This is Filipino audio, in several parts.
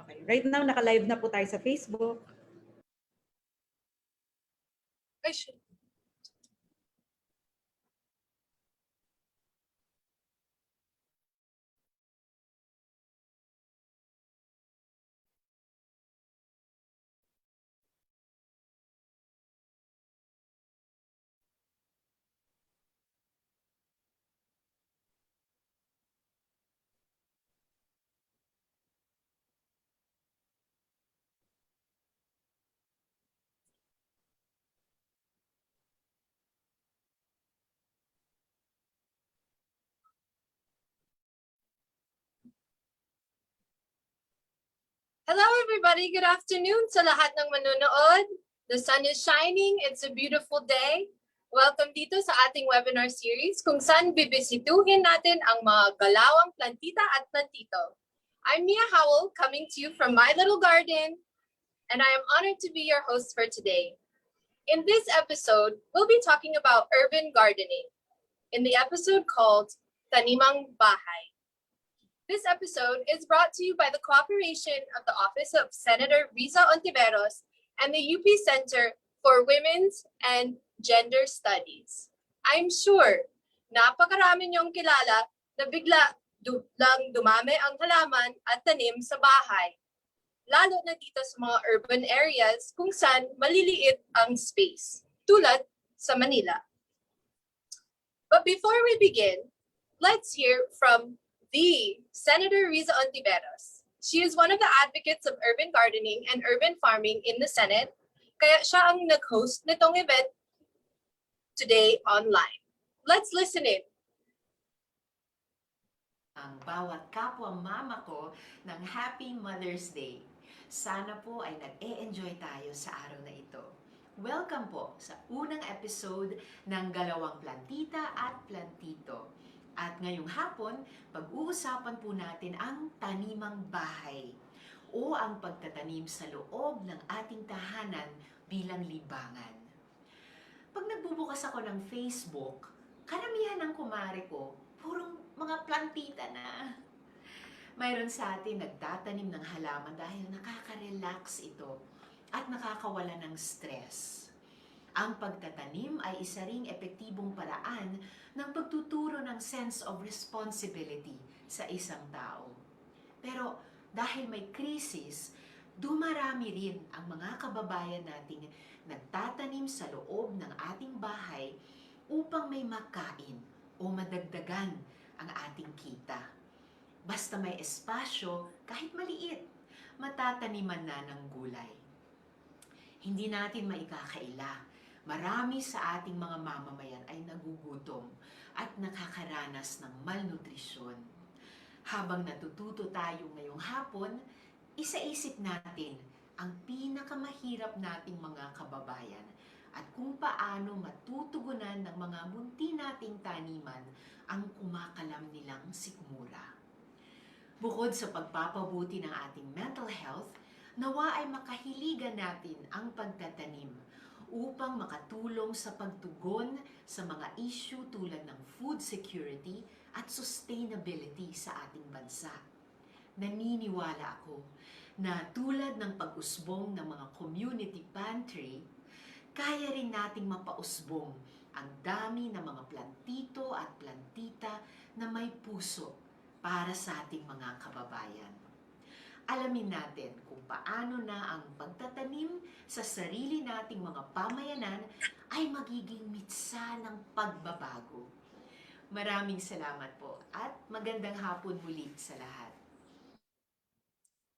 Okay. Right now, naka-live na po tayo sa Facebook. Ay, shit. Hello everybody, good afternoon sa lahat ng manonood. The sun is shining, it's a beautiful day. Welcome dito sa ating webinar series kung saan bibisituhin natin ang mga galawang plantita at plantito. I'm Mia Howell, coming to you from my little garden, and I am honored to be your host for today. In this episode, we'll be talking about urban gardening in the episode called Tanimang Bahay. This episode is brought to you by the cooperation of the Office of Senator Risa Hontiveros and the UP Center for Women's and Gender Studies. I'm sure napakarami niyong kilala na bigla lang dumami ang halaman at tanim sa bahay, lalo na dito sa mga urban areas kung saan maliliit ang space, tulad sa Manila. But before we begin, let's hear from the Senator Risa Hontiveros. She is one of the advocates of urban gardening and urban farming in the Senate, kaya siya ang nag-host nitong event today online. Let's listen in. Ang bawat kapwa mama ko ng Happy Mother's Day. Sana po ay nag-e-enjoy tayo sa araw na ito. Welcome po sa unang episode ng Galawang Plantita at Plantito. At ngayong hapon, pag-uusapan po natin ang tanimang bahay o ang pagtatanim sa loob ng ating tahanan bilang libangan. Pag nagbubukas ako ng Facebook, karamihan ng kumare ko, purong mga plantita na. Mayroon sa atin nagtatanim ng halaman dahil nakaka-relax ito at nakakawala ng stress. Ang pagtatanim ay isa ring epektibong paraan ng pagtuturo ng sense of responsibility sa isang tao. Pero dahil may krisis, dumarami rin ang mga kababayan nating nagtatanim sa loob ng ating bahay upang may makain o madagdagan ang ating kita. Basta may espasyo, kahit maliit, matataniman na ng gulay. Hindi natin maikakaila. Marami sa ating mga mamamayan ay nagugutom at nakakaranas ng malnutrisyon. Habang natututo tayo ngayong hapon, isaisip natin ang pinakamahirap nating mga kababayan at kung paano matutugunan ng mga munti nating taniman ang kumakalam nilang sikmura. Bukod sa pagpapabuti ng ating mental health, nawa ay makahiligan natin ang pagtatanim upang makatulong sa pagtugon sa mga issue tulad ng food security at sustainability sa ating bansa. Naniniwala ako na tulad ng pag-usbong ng mga community pantry, kaya rin nating mapausbong ang dami ng mga plantito at plantita na may puso para sa ating mga kababayan. Alamin natin kung paano na ang pagtatanim sa sarili nating mga pamayanan ay magiging mitsa ng pagbabago. Maraming salamat po at magandang hapon muli sa lahat.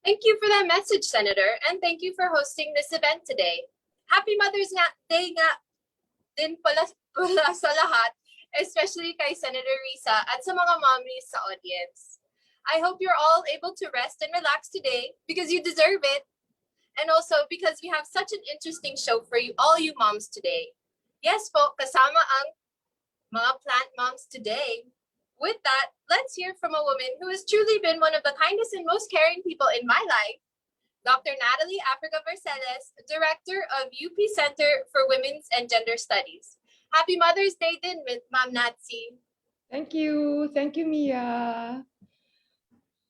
Thank you for that message, Senator, and thank you for hosting this event today. Happy Mother's Day nga din pala sa lahat, especially kay Senator Risa at sa mga mommies sa audience. I hope you're all able to rest and relax today because you deserve it. And also because we have such an interesting show for you, all you moms today. Yes po, kasama ang mga plant moms today. With that, let's hear from a woman who has truly been one of the kindest and most caring people in my life, Dr. Natalie Africa Verceles, Director of UP Center for Women's and Gender Studies. Happy Mother's Day din, Ma'am Natsi. Thank you, Mia.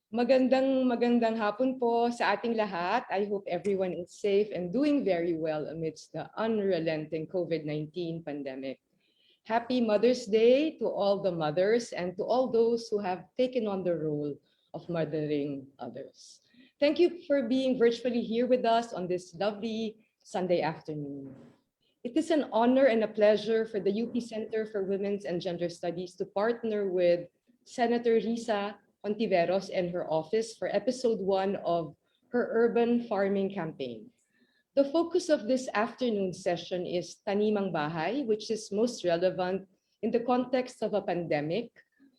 Magandang hapon po sa ating lahat. I hope everyone is safe and doing very well amidst the unrelenting COVID-19 pandemic. Happy Mother's Day to all the mothers and to all those who have taken on the role of mothering others. Thank you for being virtually here with us on this lovely Sunday afternoon. It is an honor and a pleasure for the UP Center for Women's and Gender Studies to partner with Senator Risa Hontiveros and her office for episode 1 of her urban farming campaign. The focus of this afternoon session is Tanimang Bahay, which is most relevant in the context of a pandemic,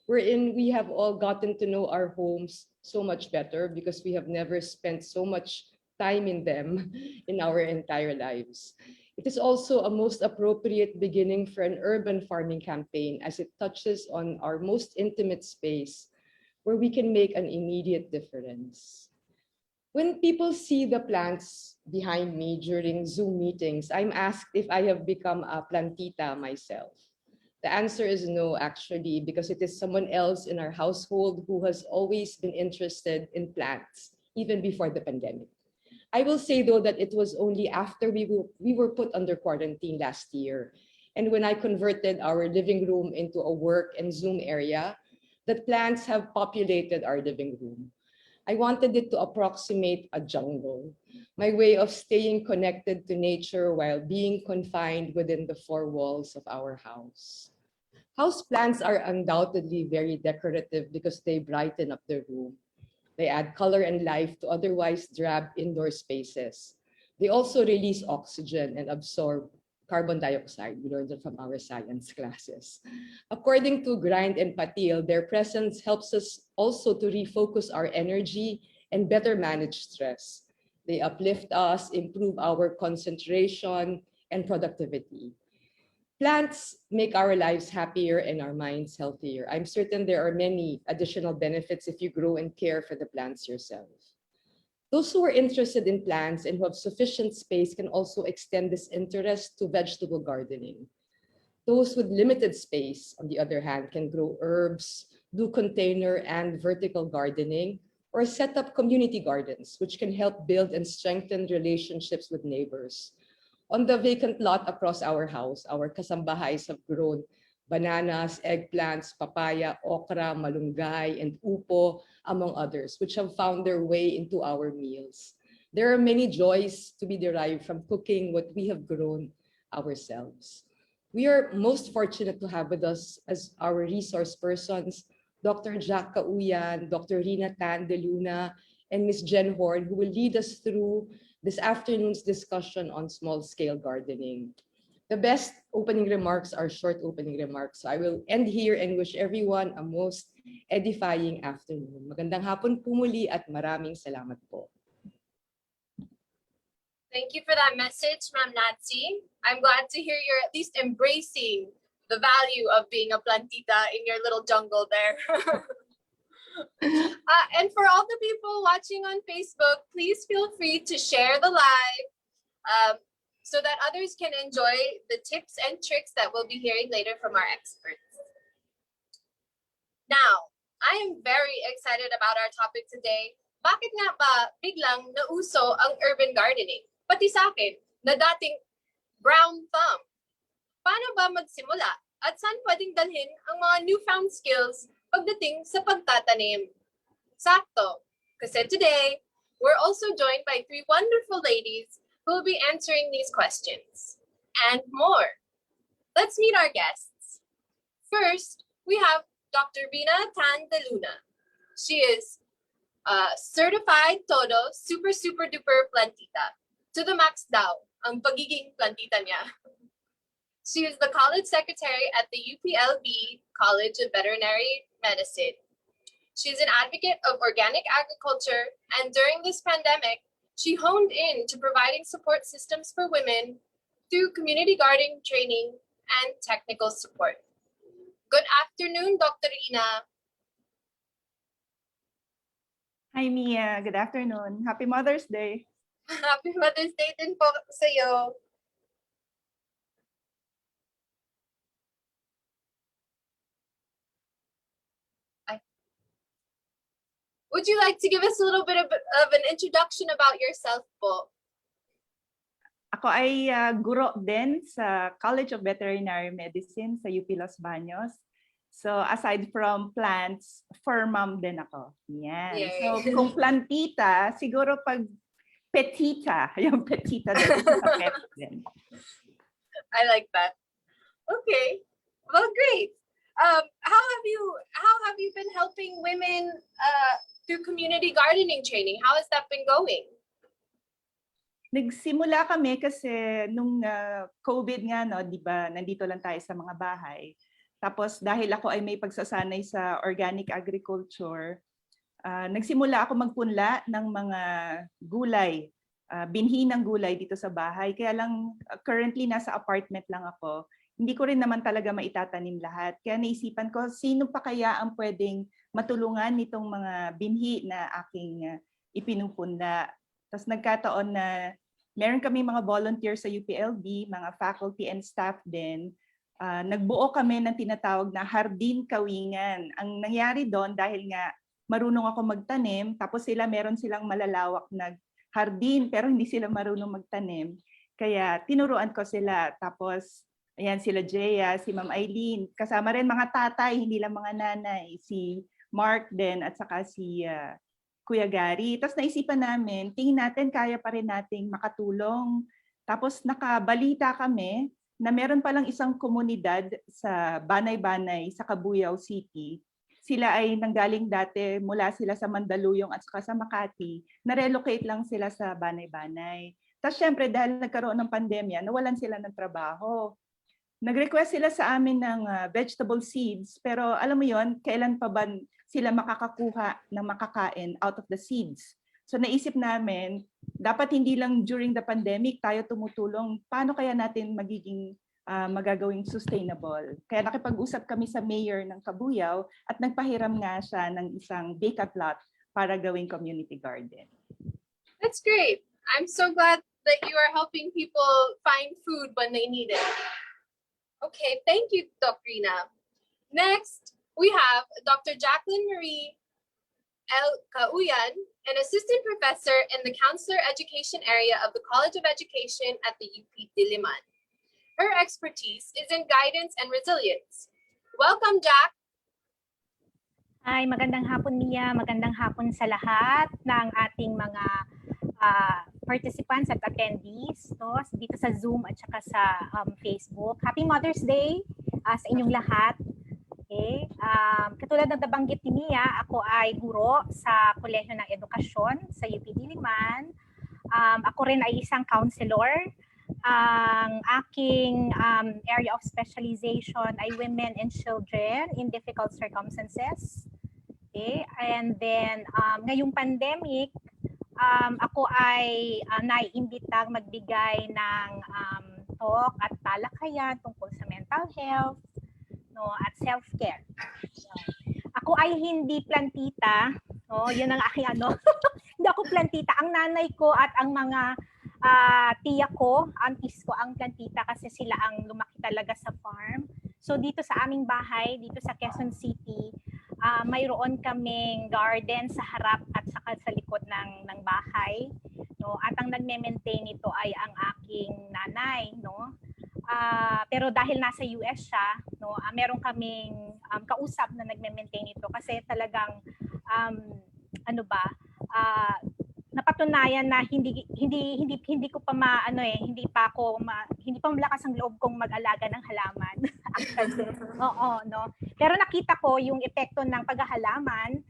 wherein we have all gotten to know our homes so much better because we have never spent so much time in them in our entire lives. It is also a most appropriate beginning for an urban farming campaign as it touches on our most intimate space where we can make an immediate difference. When people see the plants behind me during Zoom meetings, I'm asked if I have become a plantita myself. The answer is no, actually, because it is someone else in our household who has always been interested in plants, even before the pandemic. I will say, though, that it was only after we were put under quarantine last year, and when I converted our living room into a work and Zoom area, that plants have populated our living room. I wanted it to approximate a jungle, my way of staying connected to nature while being confined within the four walls of our house. House plants are undoubtedly very decorative because they brighten up the room. They add color and life to otherwise drab indoor spaces. They also release oxygen and absorb carbon dioxide. We learned it from our science classes. According to Grind and Patil, their presence helps us also to refocus our energy and better manage stress. They uplift us, improve our concentration and productivity. Plants make our lives happier and our minds healthier. I'm certain there are many additional benefits if you grow and care for the plants yourself. Those who are interested in plants and who have sufficient space can also extend this interest to vegetable gardening. Those with limited space, on the other hand, can grow herbs, do container and vertical gardening, or set up community gardens, which can help build and strengthen relationships with neighbors. On the vacant lot across our house, our kasambahays have grown bananas, eggplants, papaya, okra, malunggay, and upo, among others, which have found their way into our meals. There are many joys to be derived from cooking what we have grown ourselves. We are most fortunate to have with us as our resource persons, Dr. Cauyan, Dr. Rina Tan de Luna, and Ms. Jen Horn, who will lead us through this afternoon's discussion on small-scale gardening. The best opening remarks are short opening remarks. So I will end here and wish everyone a most edifying afternoon. Magandang hapon po muli at maraming salamat po. Thank you for that message, Ma'am Natsi. I'm glad to hear you're at least embracing the value of being a plantita in your little jungle there. And for all the people watching on Facebook, please feel free to share the live so that others can enjoy the tips and tricks that we'll be hearing later from our experts. Now, I am very excited about our topic today. Bakit nga ba biglang nauso ang urban gardening? Pati sa akin, na dating brown thumb. Paano ba magsimula? At saan pwedeng dalhin ang mga newfound skills pagdating sa pagtatanim? Sakto, kasi today, we're also joined by 3 wonderful ladies who will be answering these questions and more. Let's meet our guests. First, we have Dr. Rina Tan de Luna. She is certified todo super duper plantita. To the max daw ang pagiging plantita niya. She is the college secretary at the UPLB College of Veterinary Medicine. She is an advocate of organic agriculture, and during this pandemic, she honed in to providing support systems for women through community gardening training and technical support. Good afternoon, Dr. Rina. Hi, Mia. Good afternoon. Happy Mother's Day. Happy Mother's Day din po sa iyo. Would you like to give us a little bit of an introduction about yourself po? Ako ay guro din sa College of Veterinary Medicine sa UP Los Baños. So aside from plants, fur mom din ako. Yan. Yay. So kung plantita, siguro pag petita, yung petita din sa pet din. I like that. Okay. Well, great. How have you been helping women through community gardening training? How has that been going? Nagsimula kami kasi nung COVID nga, no, di ba, nandito lang tayo sa mga bahay. Tapos dahil ako ay may pagsasanay sa organic agriculture, nagsimula ako magpunla ng mga gulay, binhi ng gulay dito sa bahay. Kaya lang currently nasa apartment lang ako. Hindi ko rin naman talaga maitatanim lahat. Kaya naisipan ko, sino pa kaya ang pwedeng matulungan nitong mga binhi na aking ipinupunla. Tapos nagkataon na meron kami mga volunteers sa UPLB, mga faculty and staff din. Nagbuo kami ng tinatawag na hardin kawingan. Ang nangyari doon dahil nga marunong ako magtanim, tapos meron silang malalawak na hardin pero hindi sila marunong magtanim. Kaya tinuruan ko sila. Tapos ayan sila Jaya, si Ma'am Eileen, kasama rin mga tatay, hindi lang mga nanay, si Mark din at saka si Kuya Gary. Tapos naisipan namin, tingin natin kaya pa rin nating makatulong. Tapos nakabalita kami na meron palang isang komunidad sa Banay-Banay sa Cabuyao City. Sila ay nanggaling dati mula sila sa Mandaluyong at saka sa Makati. Na-relocate lang sila sa Banay-Banay. Tapos syempre dahil nagkaroon ng pandemya, nawalan sila ng trabaho. Nag-request sila sa amin ng vegetable seeds, pero alam mo yon, kailan pa ba sila makakakuha ng makakain out of the seeds? So naisip namin, dapat hindi lang during the pandemic tayo tumutulong, paano kaya natin magiging magagawing sustainable? Kaya nakipag-usap kami sa mayor ng Cabuyao at nagpahiram nga siya ng isang vacant lot para gawing community garden. That's great. I'm so glad that you are helping people find food when they need it. Okay, thank you, Dr. Rina. Next, we have Dr. Jaclyn Marie Cauyan, an assistant professor in the counselor education area of the College of Education at the UP Diliman. Her expertise is in guidance and resilience. Welcome, Jack. Hi, magandang hapon Mia, magandang hapon sa lahat ng ating mga participants at attendees dito sa Zoom at saka sa Facebook. Happy Mother's Day sa inyong lahat. Okay. Katulad ng nabanggit ni Mia, ako ay guro sa Kolehiyo ng Edukasyon sa UP Diliman. Ako rin ay isang counselor. Ang aking area of specialization ay women and children in difficult circumstances. Okay. And then ngayong pandemic, ako ay naiimbitang magbigay ng talk at talakayan tungkol sa mental health, at self-care. So, ako ay hindi plantita, yun ang aking hindi ako plantita. Ang nanay ko at ang mga tiya ko, aunties ko ang plantita kasi sila ang lumaki talaga sa farm. So dito sa aming bahay, dito sa Quezon City, mayroon kaming garden sa harap at saka sa likod ng bahay, at ang nagme-maintain nito ay ang aking nanay, pero dahil nasa US siya, meron kaming kausap na nagme-maintain nito kasi talagang napatunayan na hindi ko pa hindi pa malakas ang loob kong mag-alaga ng halaman. Pero nakita ko yung epekto ng paghahalaman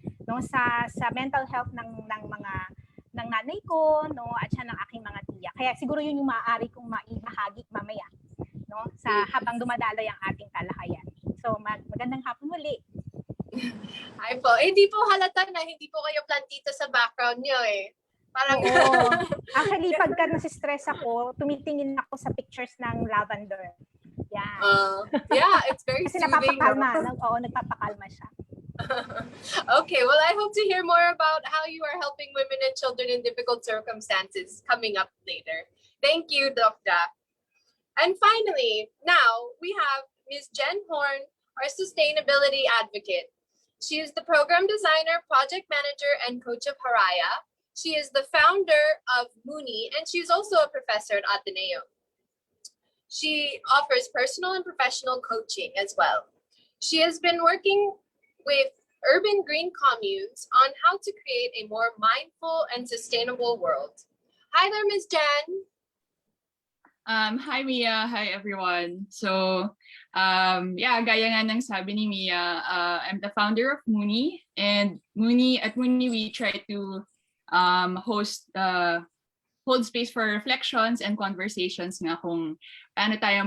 sa mental health ng nanay ko, at siya ng aking mga tiya. Kaya siguro yun yung maaari kong maibahagi mamaya, sa habang dumadaloy ang ating talakayan. So magandang hapon muli. Hi po. Hindi po halata na hindi po kayo plantita sa background niyo eh. Parang Actually, pagka nasistress ako, tumitingin ako sa pictures ng lavender. Yeah. Yeah, it's very Kasi soothing. napapakalma. Nagpapakalma siya. Okay, well, I hope to hear more about how you are helping women and children in difficult circumstances coming up later. Thank you, Dr. And finally, now we have Ms. Jen Horn, our sustainability advocate. She is the program designer, project manager, and coach of Haraya. She is the founder of Muni, and she is also a professor at Ateneo. She offers personal and professional coaching as well. She has been working with urban green communes on how to create a more mindful and sustainable world. Hi there, Ms. Jan. Hi Mia, hi everyone. So, gaya nga ng sabi ni Mia, I'm the founder of Muni, and at Muni we try to hold space for reflections and conversations nga kung paano tayo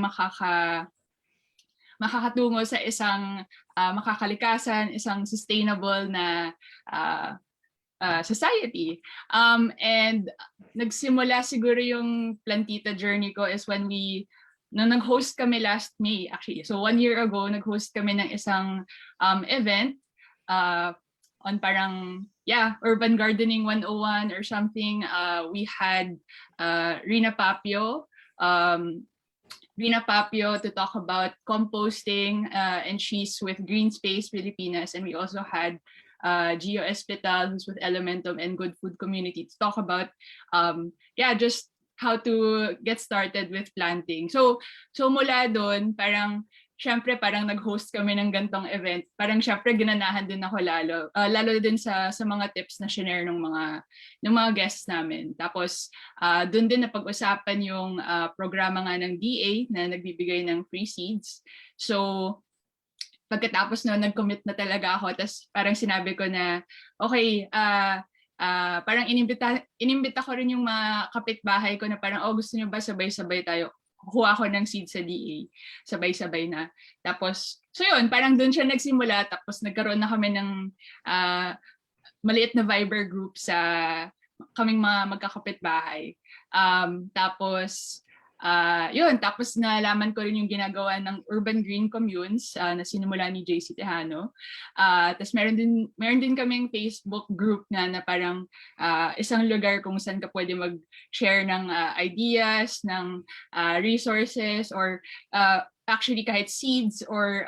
makakatungo sa isang makakalikasan, isang sustainable na society. And nagsimula siguro yung Plantita journey ko is when nag-host kami last May actually. So 1 year ago, nag-host kami ng isang event on parang Urban Gardening 101 or something. We had Rina Papio to talk about composting, and she's with Green Space Pilipinas, and we also had Gio Espital, who's with Elementum and Good Food Community, to talk about just how to get started with planting. So mula doon, parang nag-host kami ng gantong event. Parang syempre ginanahan din ako lalo din sa mga tips na share ng mga guests namin. Tapos doon din napag-usapan yung programa nga ng DA na nagbibigay ng free seeds. So pagkatapos noon, nag-commit na talaga ako. Tapos parang sinabi ko na, okay, parang inimbita ko rin yung mga kapitbahay ko na parang, gusto nyo ba sabay-sabay tayo? Kuha ako ng seed sa DA. Sabay-sabay na. Tapos, so yun, parang doon siya nagsimula. Tapos nagkaroon na kami ng maliit na Viber group sa kaming mga magkakapitbahay. Tapos nalaman ko rin yung ginagawa ng Urban Green Communes na sinimula ni JC Tejano. Tapos meron din kaming Facebook group na parang isang lugar kung saan ka pwede mag-share ng ideas, ng resources, or actually kahit seeds or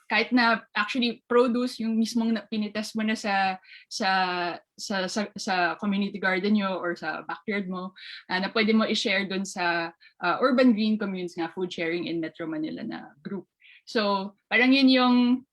kahit na actually produce yung mismong pinitas mo na sa community garden nyo or sa backyard mo, na pwede mo i-share dun sa Urban Green Communes nga, food sharing in Metro Manila na group. So parang yun yung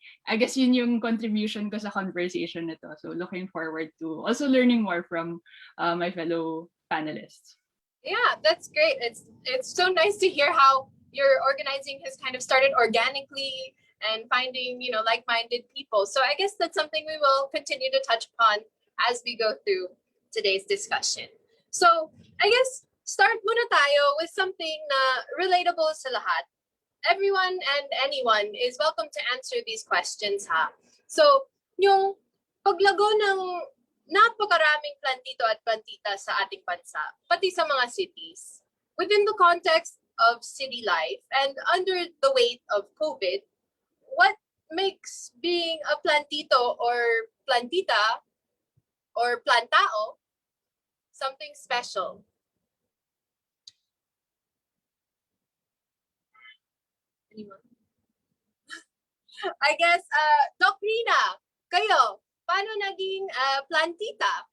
contribution ko sa conversation nito. So looking forward to also learning more from my fellow panelists. Yeah, that's great. It's so nice to hear how your organizing has kind of started organically and finding, like-minded people. So I guess that's something we will continue to touch upon as we go through today's discussion. So I guess start muna tayo with something na relatable sa lahat. Everyone and anyone is welcome to answer these questions, ha? So yung paglago ng napakaraming plantito at plantita sa ating bansa, pati sa mga cities, within the context of city life and under the weight of COVID, what makes being a plantito or plantita or plantao something special? Anyone? I guess, Doc Rina, kayo, paano naging plantita?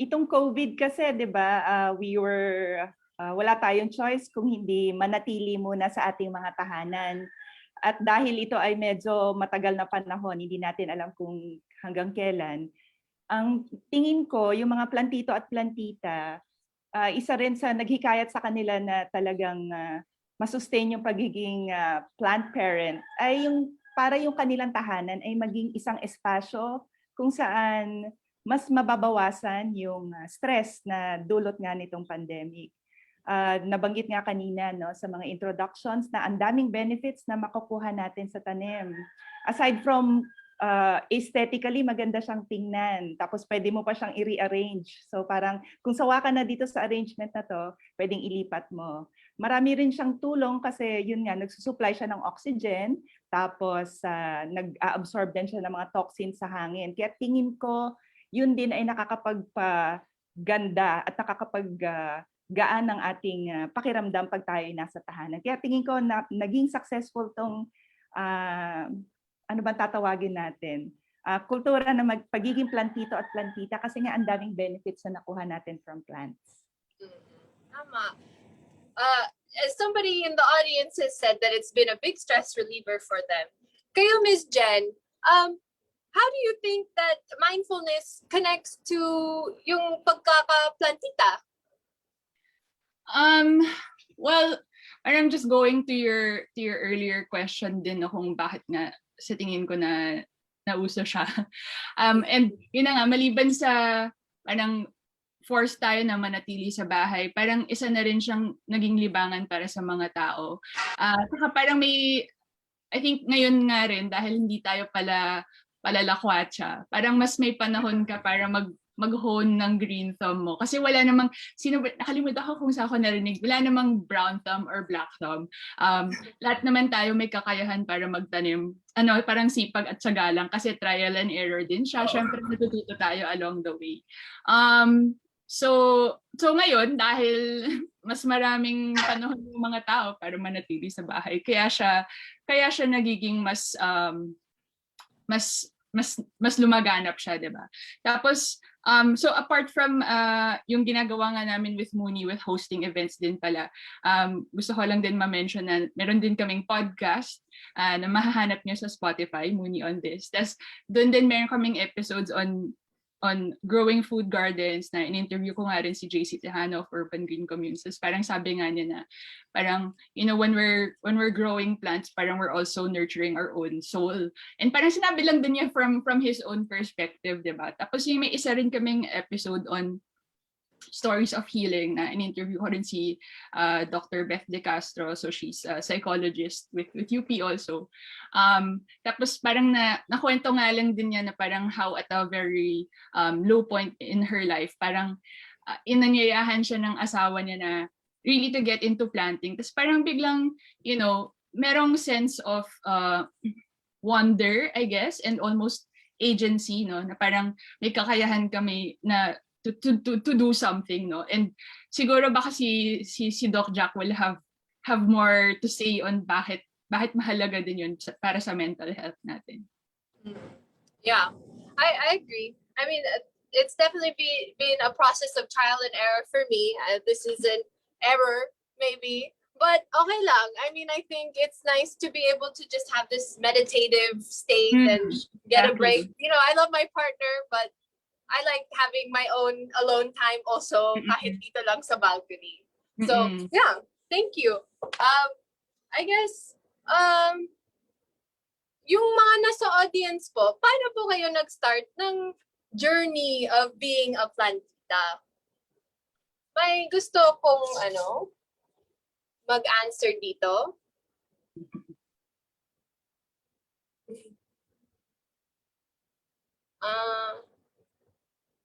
Itong COVID kasi, 'di ba, wala tayong choice kung hindi manatili muna sa ating mga tahanan. At dahil ito ay medyo matagal na panahon, hindi natin alam kung hanggang kailan. Ang tingin ko, yung mga plantito at plantita, isa rin sa naghikayat sa kanila na talagang masustain yung pagiging plant parent, ay para yung kanilang tahanan ay maging isang espasyo kung saan mas mababawasan yung stress na dulot nga nitong pandemic. Nabanggit nga kanina sa mga introductions na ang daming benefits na makukuha natin sa tanim. Aside from aesthetically maganda siyang tingnan, tapos pwede mo pa siyang i-rearrange. So parang kung sawa ka na dito sa arrangement na to, pwedeng ilipat mo. Marami rin siyang tulong kasi yun nga, nagsusupply siya ng oxygen, tapos nag-absorb din siya ng mga toxins sa hangin. Kaya tingin ko, yun din ay nakakapagpaganda at gaan ng ating pakiramdam pag tayo nasa tahanan. Kaya tingin ko na naging successful tong ano ba tatawagin natin? Kultura na pagiging plantito at plantita kasi nga ang daming benefits na nakuha natin from plants. Tama. As somebody in the audience has said that it's been a big stress reliever for them. Kayo, Ms. Jen, how do you think that mindfulness connects to yung pagkaka-plantita? Well, I'm just going to your earlier question din kung bakit nga sa tingin ko na nauso siya. And yun na nga, maliban sa parang forced tayo na manatili sa bahay, parang isa na rin siyang naging libangan para sa mga tao. Saka parang I think ngayon nga rin, dahil hindi tayo palalakwatsa, parang mas may panahon ka para mag-hone ng green thumb mo. Kasi wala namang, nakalimutan ko kung saan ako narinig, wala namang brown thumb or black thumb. Lahat naman tayo may kakayahan para magtanim. Parang sipag at syaga lang kasi trial and error din siya. Siyempre natututo tayo along the way. So ngayon, dahil mas maraming panahon ng mga tao para manatili sa bahay, kaya siya nagiging mas lumaganap siya, 'di ba? Tapos so apart from yung ginagawa nga namin with Mooney with hosting events din pala, gusto ko lang din ma-mention na meron din kaming podcast na mahahanap niyo sa Spotify, Mooney on This. Tapos doon din meron kaming episodes on growing food gardens na in-interview ko nga rin si JC Tejano of Urban Garden Communes. Parang sabi nga niya na parang, when we're growing plants, parang we're also nurturing our own soul. And parang sinabi lang din niya from his own perspective, diba? Tapos yung may isa rin kaming episode on stories of healing na in-interview ko rin si Dr. Beth De Castro. So she's a psychologist with UP also. Tapos parang nakwento nga lang din niya na parang how at a very low point in her life, parang inanyayahan siya ng asawa niya na really to get into planting. Tapos parang biglang, merong sense of wonder, I guess, and almost agency, no? Na parang may kakayahan kami na to do something, no? And siguro baka si Doc Jack will have more to say on bakit mahalaga din yun para sa mental health natin. Yeah, I agree. I mean, it's definitely been a process of trial and error for me. This is an error, maybe, but okay lang. I mean, I think it's nice to be able to just have this meditative state and get a break. I love my partner, but I like having my own alone time also, kahit dito lang sa balcony. So, yeah, thank you. I guess, yung mga nasa audience po, paano po kayo nag-start ng journey of being a plantita? May gusto kong, mag-answer dito?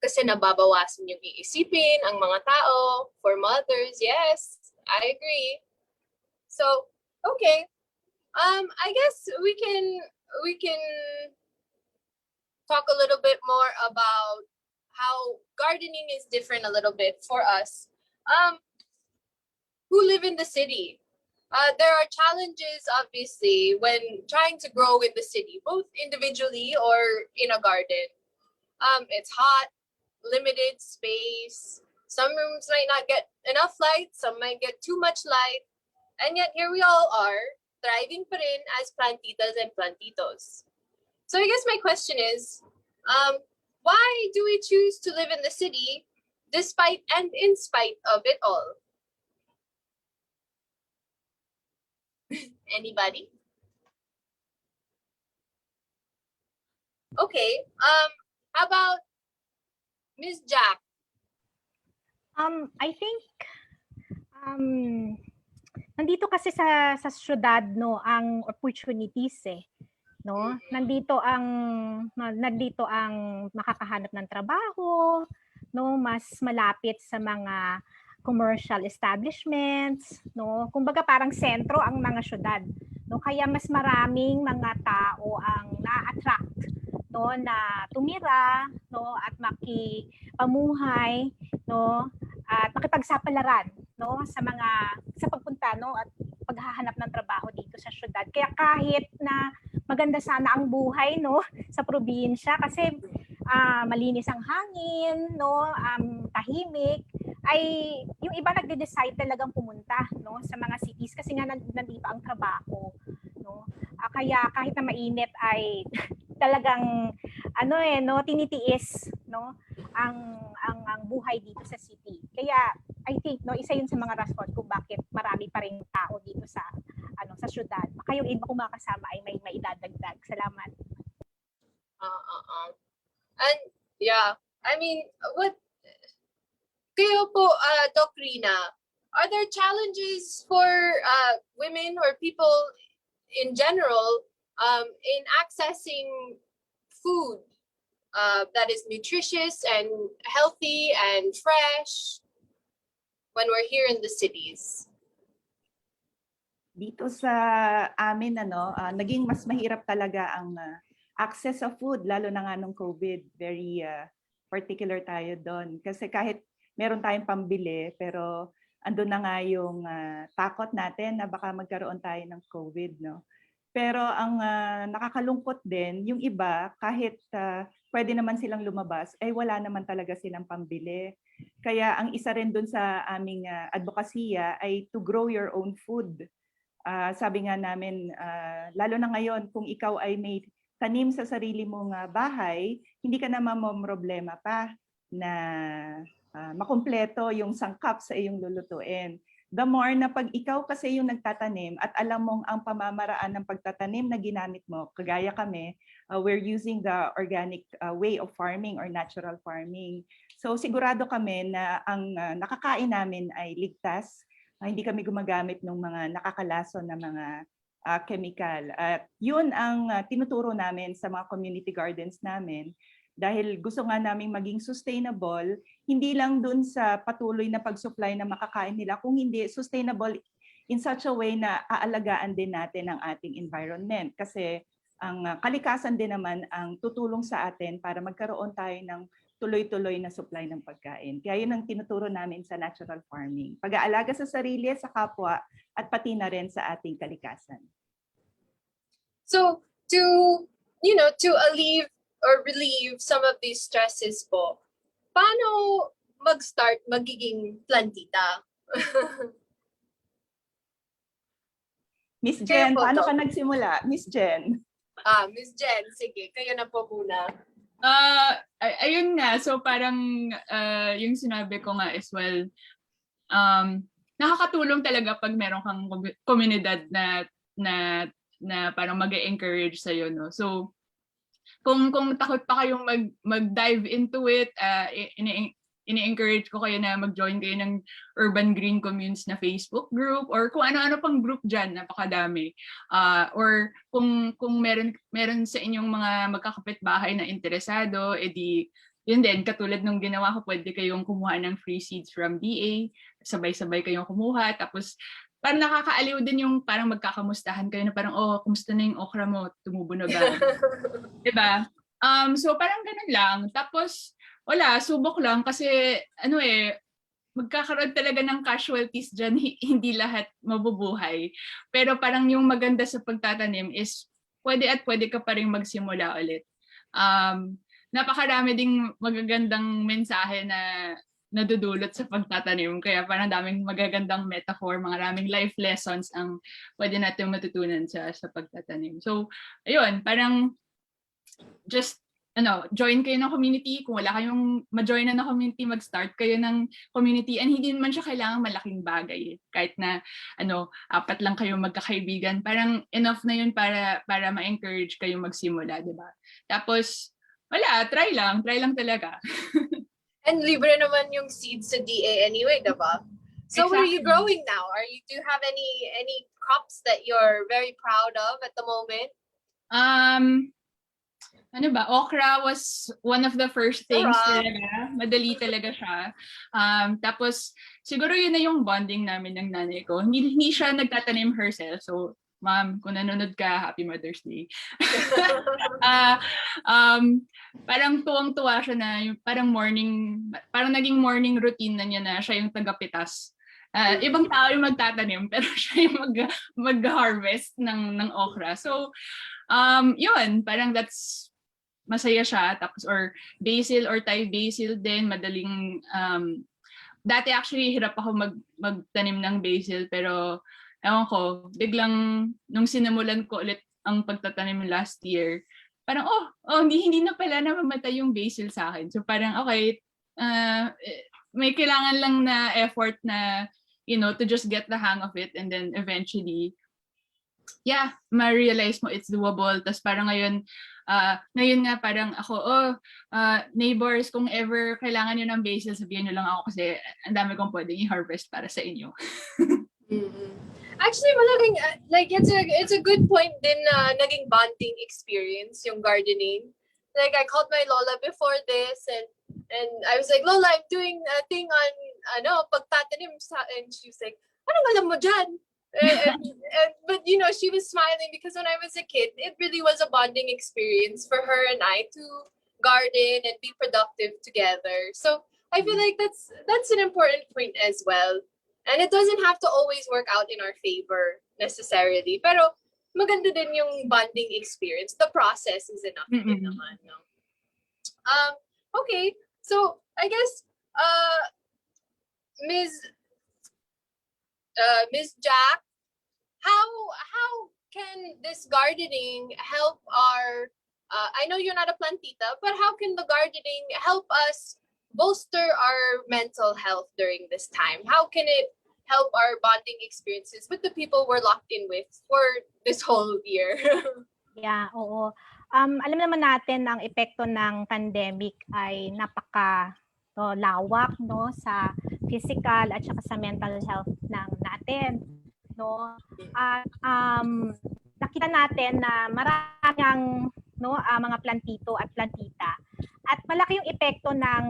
Kasi nababawasan yung iisipin ang mga tao for mothers. Yes, I agree. So, okay. I guess we can talk a little bit more about how gardening is different a little bit for us who live in the city. There are challenges, obviously, when trying to grow in the city, both individually or in a garden. It's hot, limited space. Some rooms might not get enough light, some might get too much light, and yet here we all are, thriving pa rin as plantitas and plantitos. So I guess my question is, why do we choose to live in the city despite and in spite of it all? Anybody? Okay, how about Ms. Jack? I think nandito kasi sa syudad, no, ang opportunities no. Nandito ang makakahanap ng trabaho, no, mas malapit sa mga commercial establishments, no. Kumbaga parang sentro ang mga syudad, no. Kaya mas maraming mga tao ang na-attract, no, na tumira, no, at makipamuhay, no, at makipagsapalaran, no, sa pagpunta, no, at paghahanap ng trabaho dito sa syudad. Kaya kahit na maganda sana ang buhay, no, sa probinsya kasi malinis ang hangin, no, tahimik, ay yung iba nagde-decide talagang pumunta, no, sa mga cities kasi nga nandito ang trabaho, no. Kaya kahit na mainit ay talagang tinitiis, no, ang buhay dito sa city. Kaya I think, no, isa yun sa mga rason kung bakit marami pa ring tao dito sa sa syudad. Baka yung iba kong mga kasama ay may idadagdag. Salamat. And yeah, I mean, what kayo po, Doc Rina, are there challenges for women or people in general in accessing food that is nutritious and healthy and fresh when we're here in the cities? Dito sa amin, naging mas mahirap talaga ang access sa food, lalo na nga nung COVID. Very particular tayo doon. Kasi kahit meron tayong pambili, pero andun na nga yung takot natin na baka magkaroon tayo ng COVID, no? Pero ang nakakalungkot din, yung iba, kahit pwede naman silang lumabas, ay wala naman talaga silang pambili. Kaya ang isa rin dun sa aming advokasya ay to grow your own food. Sabi nga namin, lalo na ngayon, kung ikaw ay may tanim sa sarili mong bahay, hindi ka na mamomroblema pa na makumpleto yung sangkap sa iyong lulutuin. The more na pag ikaw kasi yung nagtatanim at alam mong ang pamamaraan ng pagtatanim na ginamit mo, kagaya kami, we're using the organic way of farming or natural farming. So sigurado kami na ang nakakain namin ay ligtas, hindi kami gumagamit ng mga nakakalason na mga chemical. At yun ang tinuturo namin sa mga community gardens namin. Dahil gusto nga namin maging sustainable, hindi lang dun sa patuloy na pag-supply na makakain nila, kung hindi sustainable in such a way na aalagaan din natin ang ating environment. Kasi ang kalikasan din naman ang tutulong sa atin para magkaroon tayo ng tuloy-tuloy na supply ng pagkain. Kaya yun ang tinuturo namin sa natural farming. Pag-aalaga sa sarili, sa kapwa, at pati na rin sa ating kalikasan. So to alleviate or relieve some of these stresses po, paano mag-start magiging plantita? Miss Jen, po, paano Doc. ka nagsimula? Miss Jen. Miss Jen, sige, kayo na po muna. Ayun nga, so parang yung sinabi ko nga as well, nakakatulong talaga pag meron kang komunidad na parang mag-encourage sa'yo, no? So, kung takot pa kayong mag-dive into it, ini-encourage ko kayo na mag-join kayo ng Urban Green Communes na Facebook group or kung ano-ano pang group dyan, napakadami. Or kung meron sa inyong mga magkakapitbahay na interesado, edi yun din, katulad nung ginawa ko, pwede kayong kumuha ng free seeds from DA, sabay-sabay kayong kumuha, tapos parang nakakaaliw din yung parang magkakamustahan kayo na parang, oh, kumusta na yung okra mo? Tumubo na ba? Diba? So parang ganun lang. Tapos, wala, subok lang kasi, magkakaroon talaga ng casualties dyan, hindi lahat mabubuhay. Pero parang yung maganda sa pagtatanim is, pwede ka pa rin magsimula ulit. Napakarami ding magagandang mensahe na nadudulot sa pagtatanim. Kaya parang daming magagandang metaphor, maraming life lessons ang pwede natin matutunan sa pagtatanim. So, ayun, parang just join kayo ng community. Kung wala kayong ma-join na community, mag-start kayo ng community. And hindi naman siya kailangan malaking bagay. Kahit na 4 lang kayo magkakaibigan, parang enough na yun para ma-encourage kayo magsimula, di ba? Tapos, wala, try lang talaga. And libre naman yung seeds sa DA anyway, diba? So what are you growing now? Do you have any crops that you're very proud of at the moment? Okra was one of the first things talaga. Madali talaga siya. Tapos siguro yun na yung bonding namin ng nanay ko. Hindi siya nagtatanim herself. So Ma'am, kung nanonood ka, Happy Mother's Day. Parang tuwang-tuwa siya na yung parang naging morning routine na niya na siya yung tagapitas ibang tao yung magtatanim, pero siya yung mag-harvest ng okra. So, yun, parang that's masaya siya. Tapos, or basil or Thai basil din, madaling, dati actually hirap ako magtanim ng basil, pero ewan ko, biglang nung sinimulan ko ulit ang pagtatanim last year, parang, hindi na pala namamatay yung basil sa akin. So parang, okay, may kailangan lang na effort na, to just get the hang of it, and then eventually, ma-realize mo it's doable. Tapos parang ngayon nga parang ako, neighbors, kung ever kailangan nyo ng basil, sabihin nyo lang ako kasi ang dami kong pwedeng i-harvest para sa inyo. Actually, malaking, it's a good point din na naging bonding experience yung gardening. Like, I called my Lola before this, and I was like, Lola, I'm doing a thing on, pagtatanim, and she was like, anong alam mo dyan? But, she was smiling because when I was a kid, it really was a bonding experience for her and I to garden and be productive together. So I feel like that's an important point as well. And it doesn't have to always work out in our favor necessarily. Pero maganda din yung bonding experience. The process is enough din naman, no? Okay, so I guess Ms. Jack, how can this gardening help our I know you're not a plantita, but how can the gardening help us bolster our mental health during this time? How can it help our bonding experiences with the people we're locked in with for this whole year? Yeah, oo. Alam naman natin ang epekto ng pandemic ay lawak, no, sa physical at saka sa mental health ng natin, no. At nakita natin na maraming mga plantito at plantita, at malaki yung epekto ng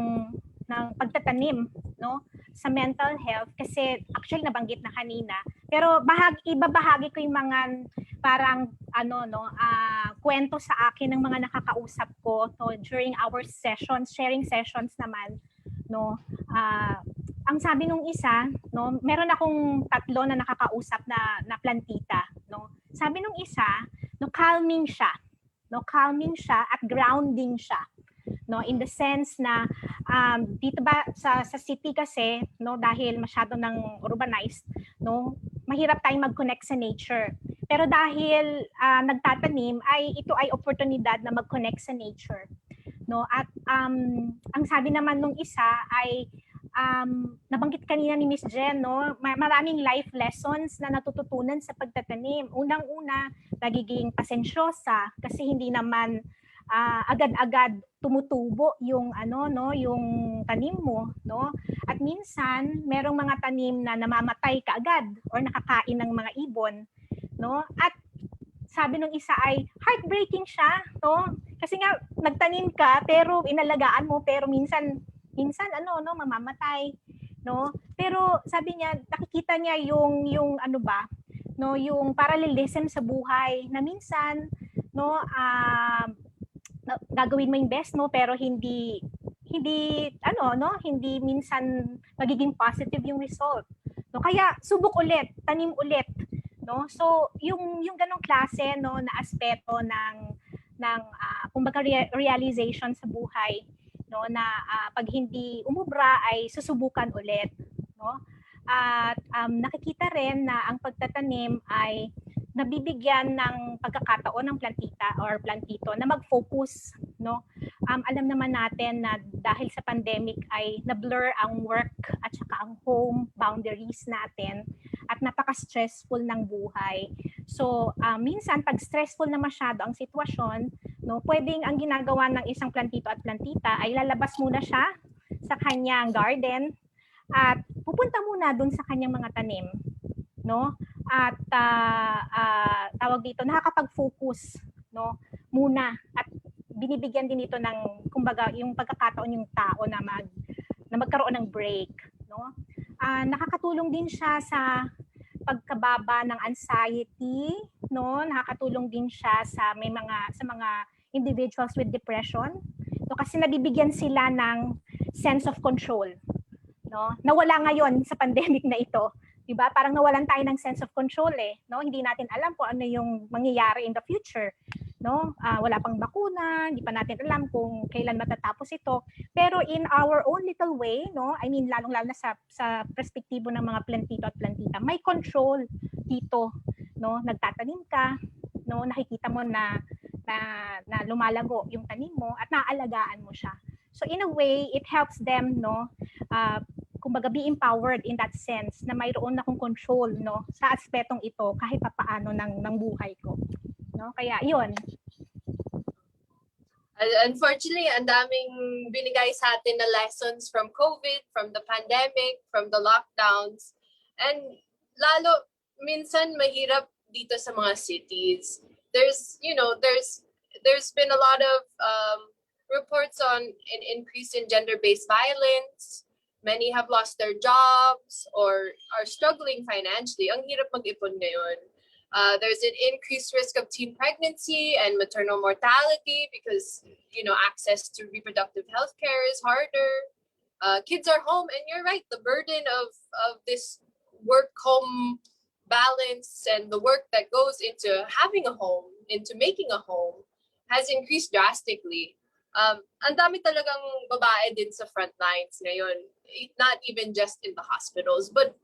pagtatanim, no, sa mental health, kasi actually nabanggit na kanina, pero ibabahagi ko yung mga parang kwento sa akin ng mga nakakausap ko, no, during our sharing sessions naman, no. Ang sabi nung isa, no, meron akong 3 na nakakausap na plantita, no. Sabi nung isa, calming siya at grounding siya, no, in the sense na dito ba sa city kasi, no, dahil masyado ng urbanized, no, mahirap tayong mag-connect sa nature. Pero dahil nagtatanim, ito ay oportunidad na mag-connect sa nature, no. At ang sabi naman nung isa ay nabanggit kanina ni Miss Jen, no, maraming life lessons na natututunan sa pagtatanim. Unang-una, nagiging pasensyosa kasi hindi naman agad-agad tumutubo yung yung tanim mo, no. At minsan merong mga tanim na namamatay kaagad or nakakain ng mga ibon, no. At sabi nung isa ay heartbreaking siya, no, kasi nga nagtanim ka pero inalagaan mo, pero minsan mamamatay, no. Pero sabi niya, nakikita niya yung yung parallelism sa buhay na minsan, no, gagawin mo yung best, no, pero hindi minsan magiging positive yung result, no. Kaya subok ulit, tanim ulit, no. So yung ganong klase, no, na aspeto ng kumbaga realization sa buhay, no, na pag hindi umubra ay susubukan ulit, no. At nakikita rin na ang pagtatanim ay nabibigyan ng pagkakataon ng plantita or plantito na mag-focus, no. Alam naman natin na dahil sa pandemic ay na-blur ang work at saka ang home boundaries natin at napaka-stressful ng buhay. So minsan pag stressful na masyado ang sitwasyon, no, pwedeng ang ginagawa ng isang plantito at plantita ay lalabas muna siya sa kanyang garden at pupunta muna dun sa kanyang mga tanim, no. At tawag dito, nakakapag-focus, no, muna, at binibigyan din ito ng kumbaga yung pagkakataon yung tao na magkaroon ng break, no. Nakakatulong din siya sa pagkababa ng anxiety, no. Nakakatulong din siya sa mga individuals with depression, no, kasi nabibigyan sila ng sense of control, no? Nawala ngayon sa pandemic na ito. 'Di ba? Parang nawalan tayo ng sense of control no? Hindi natin alam kung ano yung mangyayari in the future, no? Wala pang bakuna, hindi pa natin alam kung kailan matatapos ito. Pero in our own little way, no? I mean, lalong-lalo na sa perspektibo ng mga plantito at plantita, may control dito, no? Nagtatanim ka, no? Nakikita mo na lumalago yung tanim mo at naaalagaan mo siya. So in a way, it helps them, no? Kumbaga be empowered in that sense na mayroon akong control, no, sa aspetong ito kahit papaano ng buhay ko, no? Kaya yun. Unfortunately, ang daming binigay sa atin na lessons from COVID, from the pandemic, from the lockdowns. And lalo, minsan mahirap dito sa mga cities. There's been a lot of reports on an increase in gender-based violence. Many have lost their jobs or are struggling financially. Ang hirap mag-ipon ngayon. There's an increased risk of teen pregnancy and maternal mortality because, access to reproductive health care is harder. Kids are home, and you're right, the burden of this work-home balance and the work that goes into having a home, into making a home, has increased drastically. Ang dami talagang babae din sa front lines ngayon. Not even just in the hospitals, but,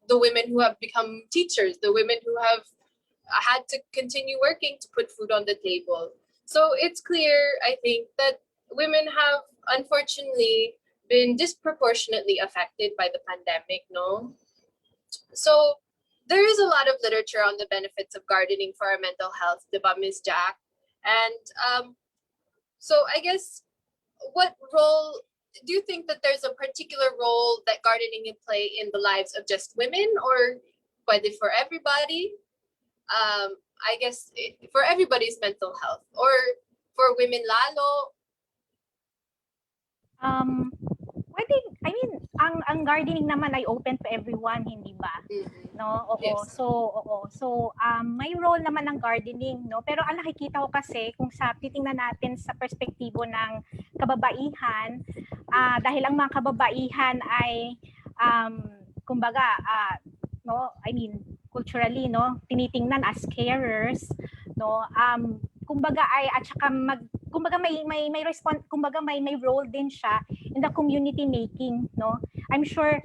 the women who have become teachers, the women who have had to continue working to put food on the table. So it's clear, I think, that women have unfortunately been disproportionately affected by the pandemic, no? So there is a lot of literature on the benefits of gardening for our mental health, diba, Ms. Jack? And so I guess, what role do you think that there's a particular role that gardening can play in the lives of just women, or whether for everybody? I guess for everybody's mental health, or for women lalo? Pwede, I mean, ang gardening naman ay open to everyone, hindi ba? No? Oo. Yes. So may role naman ng gardening, no? Pero ang nakikita ko kasi kung titingnan natin sa perspektibo ng kababaihan, dahil ang mga kababaihan ay kumbaga no, I mean, culturally, no, tinitingnan as carers, no? Kumbaga ay at saka kumbaga may role din siya in the community making, no? I'm sure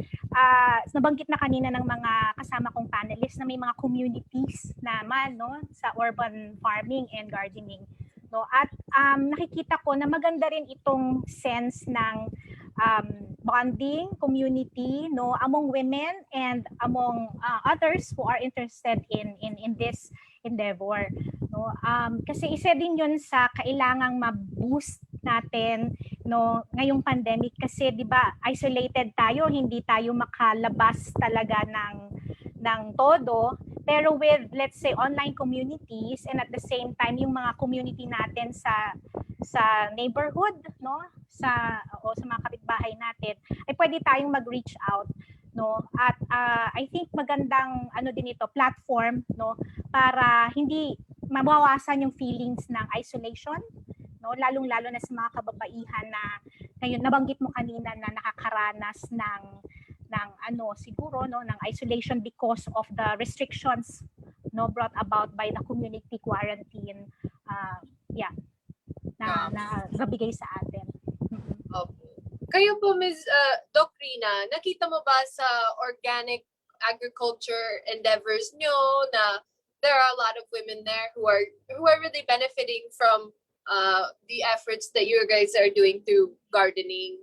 nabanggit na kanina ng mga kasama kong panelists na may mga communities naman, no, sa urban farming and gardening, no? At nakikita ko na maganda rin itong sense ng bonding community, no, among women and among others who are interested in this endeavor, no? Kasi isa din 'yun sa kailangang ma-boost natin, no, ngayong pandemic kasi 'di ba isolated tayo, hindi tayo makalabas talaga ng todo, pero with, let's say, online communities and at the same time yung mga community natin sa neighborhood, no, sa mga kapitbahay natin, ay pwede tayong mag-reach out, no? At I think magandang din ito, platform, no, para hindi mabawasan yung feelings ng isolation, no, lalong-lalo na sa mga kababaihan na ngayon nabanggit mo kanina na nakakaranas ng siguro, no, ng isolation because of the restrictions, no, brought about by the community quarantine na nabigay sa atin. Kayo po, Ms. Doc Rina, nakita mo ba sa organic agriculture endeavors nyo na there are a lot of women there who are really benefiting from the efforts that you guys are doing through gardening?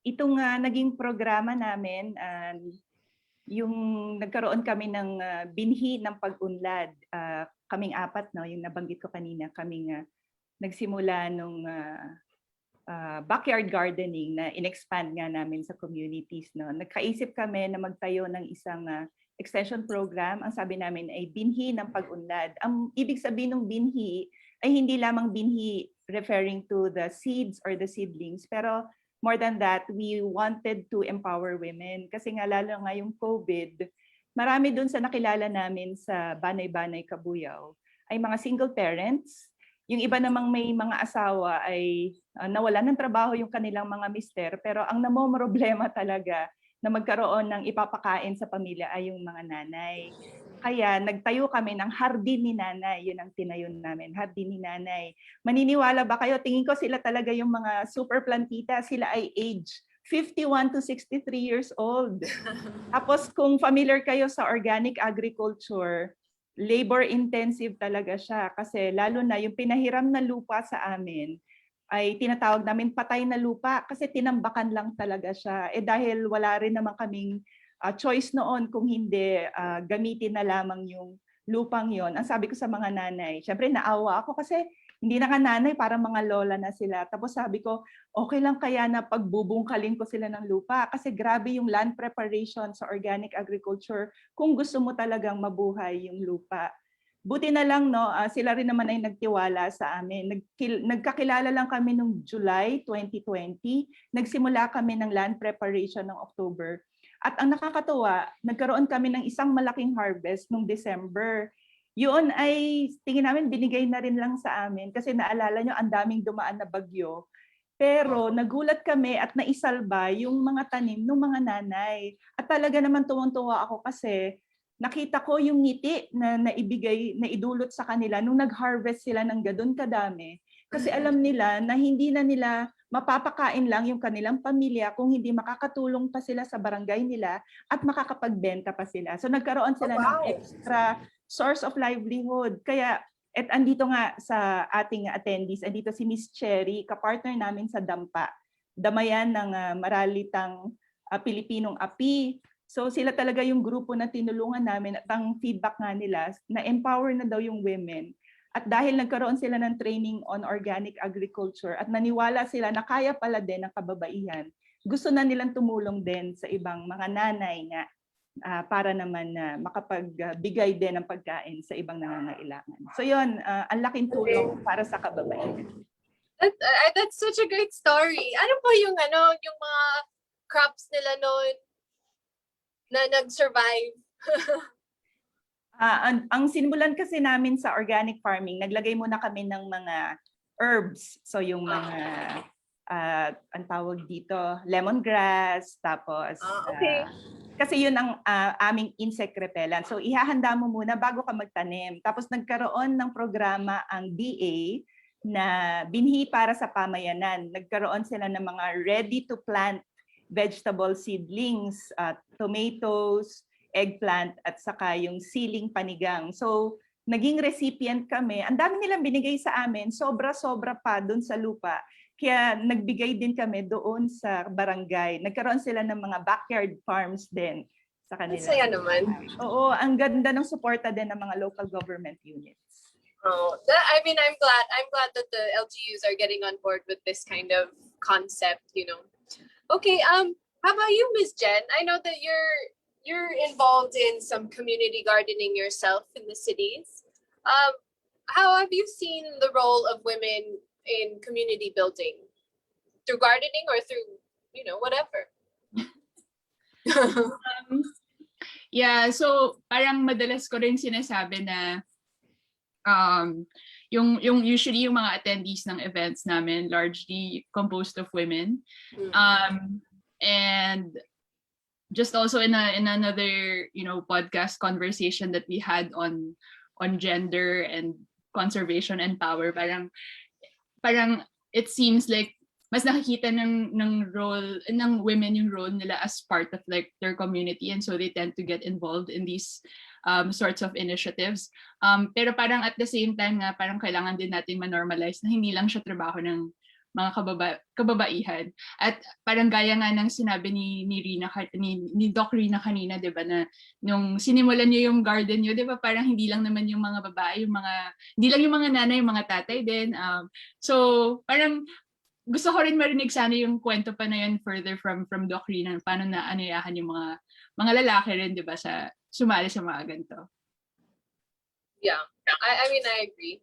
Itong naging programa namin, yung nagkaroon kami ng binhi ng pag-unlad, kaming apat, no, yung nabanggit ko kanina, kaming nagsimula nung backyard gardening na in-expand nga namin sa communities, no. Nagkaisip kami na magtayo ng isang extension program. Ang sabi namin ay binhi ng pag-unlad. Ang ibig sabihin ng binhi ay hindi lamang binhi referring to the seeds or the seedlings, pero more than that, we wanted to empower women. Kasi nga lalo ngayong COVID, marami dun sa nakilala namin sa Banay-Banay, Cabuyao ay mga single parents Yung iba namang may mga asawa ay nawala ng trabaho yung kanilang mga mister, pero ang namomroblema talaga na magkaroon ng ipapakain sa pamilya ay yung mga nanay. Kaya nagtayo kami ng hardin ni nanay. Yun ang tinayo namin, hardin ni nanay. Maniniwala ba kayo? Tingin ko sila talaga yung mga super plantita. Sila ay age 51 to 63 years old. Tapos kung familiar kayo sa organic agriculture, labor intensive talaga siya. Kasi lalo na yung pinahiram na lupa sa amin, ay tinatawag namin patay na lupa kasi tinambakan lang talaga siya. Dahil wala rin naman kaming choice noon kung hindi gamitin na lamang yung lupang yon. Ang sabi ko sa mga nanay, syempre naawa ako kasi hindi na ka nanay, parang mga lola na sila. Tapos sabi ko, okay lang kaya na pagbubungkalin ko sila ng lupa kasi grabe yung land preparation sa organic agriculture kung gusto mo talagang mabuhay yung lupa. Buti na lang, no, sila rin naman ay nagtiwala sa amin. Nagkakilala lang kami noong July 2020. Nagsimula kami ng land preparation ng October. At ang nakakatuwa, nagkaroon kami ng isang malaking harvest noong December. Yun ay tingin namin binigay na rin lang sa amin kasi naalala nyo ang daming dumaan na bagyo. Pero nagulat kami at naisalba yung mga tanim ng mga nanay. At talaga naman tuwang-tuwa ako kasi nakita ko yung ngiti na naibigay, na idulot sa kanila nung nag-harvest sila ng gadon kadami. Kasi alam nila na hindi na nila mapapakain lang yung kanilang pamilya kung hindi makakatulong pa sila sa barangay nila at makakapagbenta pa sila. So nagkaroon sila ng extra source of livelihood. Kaya andito nga sa ating attendees, andito si Miss Cherry, kapartner namin sa Dampa. Damayan ng maralitang Pilipinong api. So sila talaga yung grupo na tinulungan namin at ang feedback nga nila na empower na daw yung women. At dahil nagkaroon sila ng training on organic agriculture at naniwala sila na kaya pala din ng kababaihan, gusto na nilang tumulong din sa ibang mga nanay nga para naman makapagbigay din ng pagkain sa ibang nangangailangan. So yun, ang laking tulong para sa kababaihan. That's such a great story. Ano po yung yung mga crops nila noon na nag-survive? Ang sinimulan kasi namin sa organic farming, naglagay muna kami ng mga herbs. So yung mga, ang tawag dito, lemongrass, tapos, kasi yun ang aming insect repellent. So ihahanda mo muna bago ka magtanim. Tapos nagkaroon ng programa ang DA na binhi para sa pamayanan. Nagkaroon sila ng mga ready-to-plant vegetable seedlings, tomatoes, eggplant at saka yung siling panigang. So, naging recipient kami. Ang dami nilang binigay sa amin, sobra-sobra pa doon sa lupa. Kaya nagbigay din kami doon sa barangay. Nagkaroon sila ng mga backyard farms din sa kanila. Saya naman. Oo, ang ganda ng suporta din ng mga local government units. Oh, I mean, I'm glad that the LGUs are getting on board with this kind of concept, you know. Okay, how about you, Ms. Jen? I know that you're involved in some community gardening yourself in the cities. How have you seen the role of women in community building? Through gardening or through, whatever? Yeah, so parang madalas ko rin sinasabi na yung usually yung mga attendees ng events namin largely composed of women. And just also in another podcast conversation that we had on gender and conservation and power, parang it seems like mas nakikita ng role ng women yung role nila as part of like their community, and so they tend to get involved in these sorts of initiatives. Pero parang at the same time nga parang kailangan din natin ma-normalize na hindi lang siya trabaho ng mga kababaihan. At parang gaya nga ng sinabi ni Doc Rina kanina, 'di ba, na nung sinimulan niyo yung garden niyo, 'di ba, parang hindi lang naman yung mga babae, hindi lang yung mga nanay, yung mga tatay din. So parang gusto ko rin marinig sana yung kwento pa na yun further from Doc Rina, paano na anayahan yung mga lalaki rin, 'di ba, sa sumali sa mga ganito. Yeah, I mean, I agree.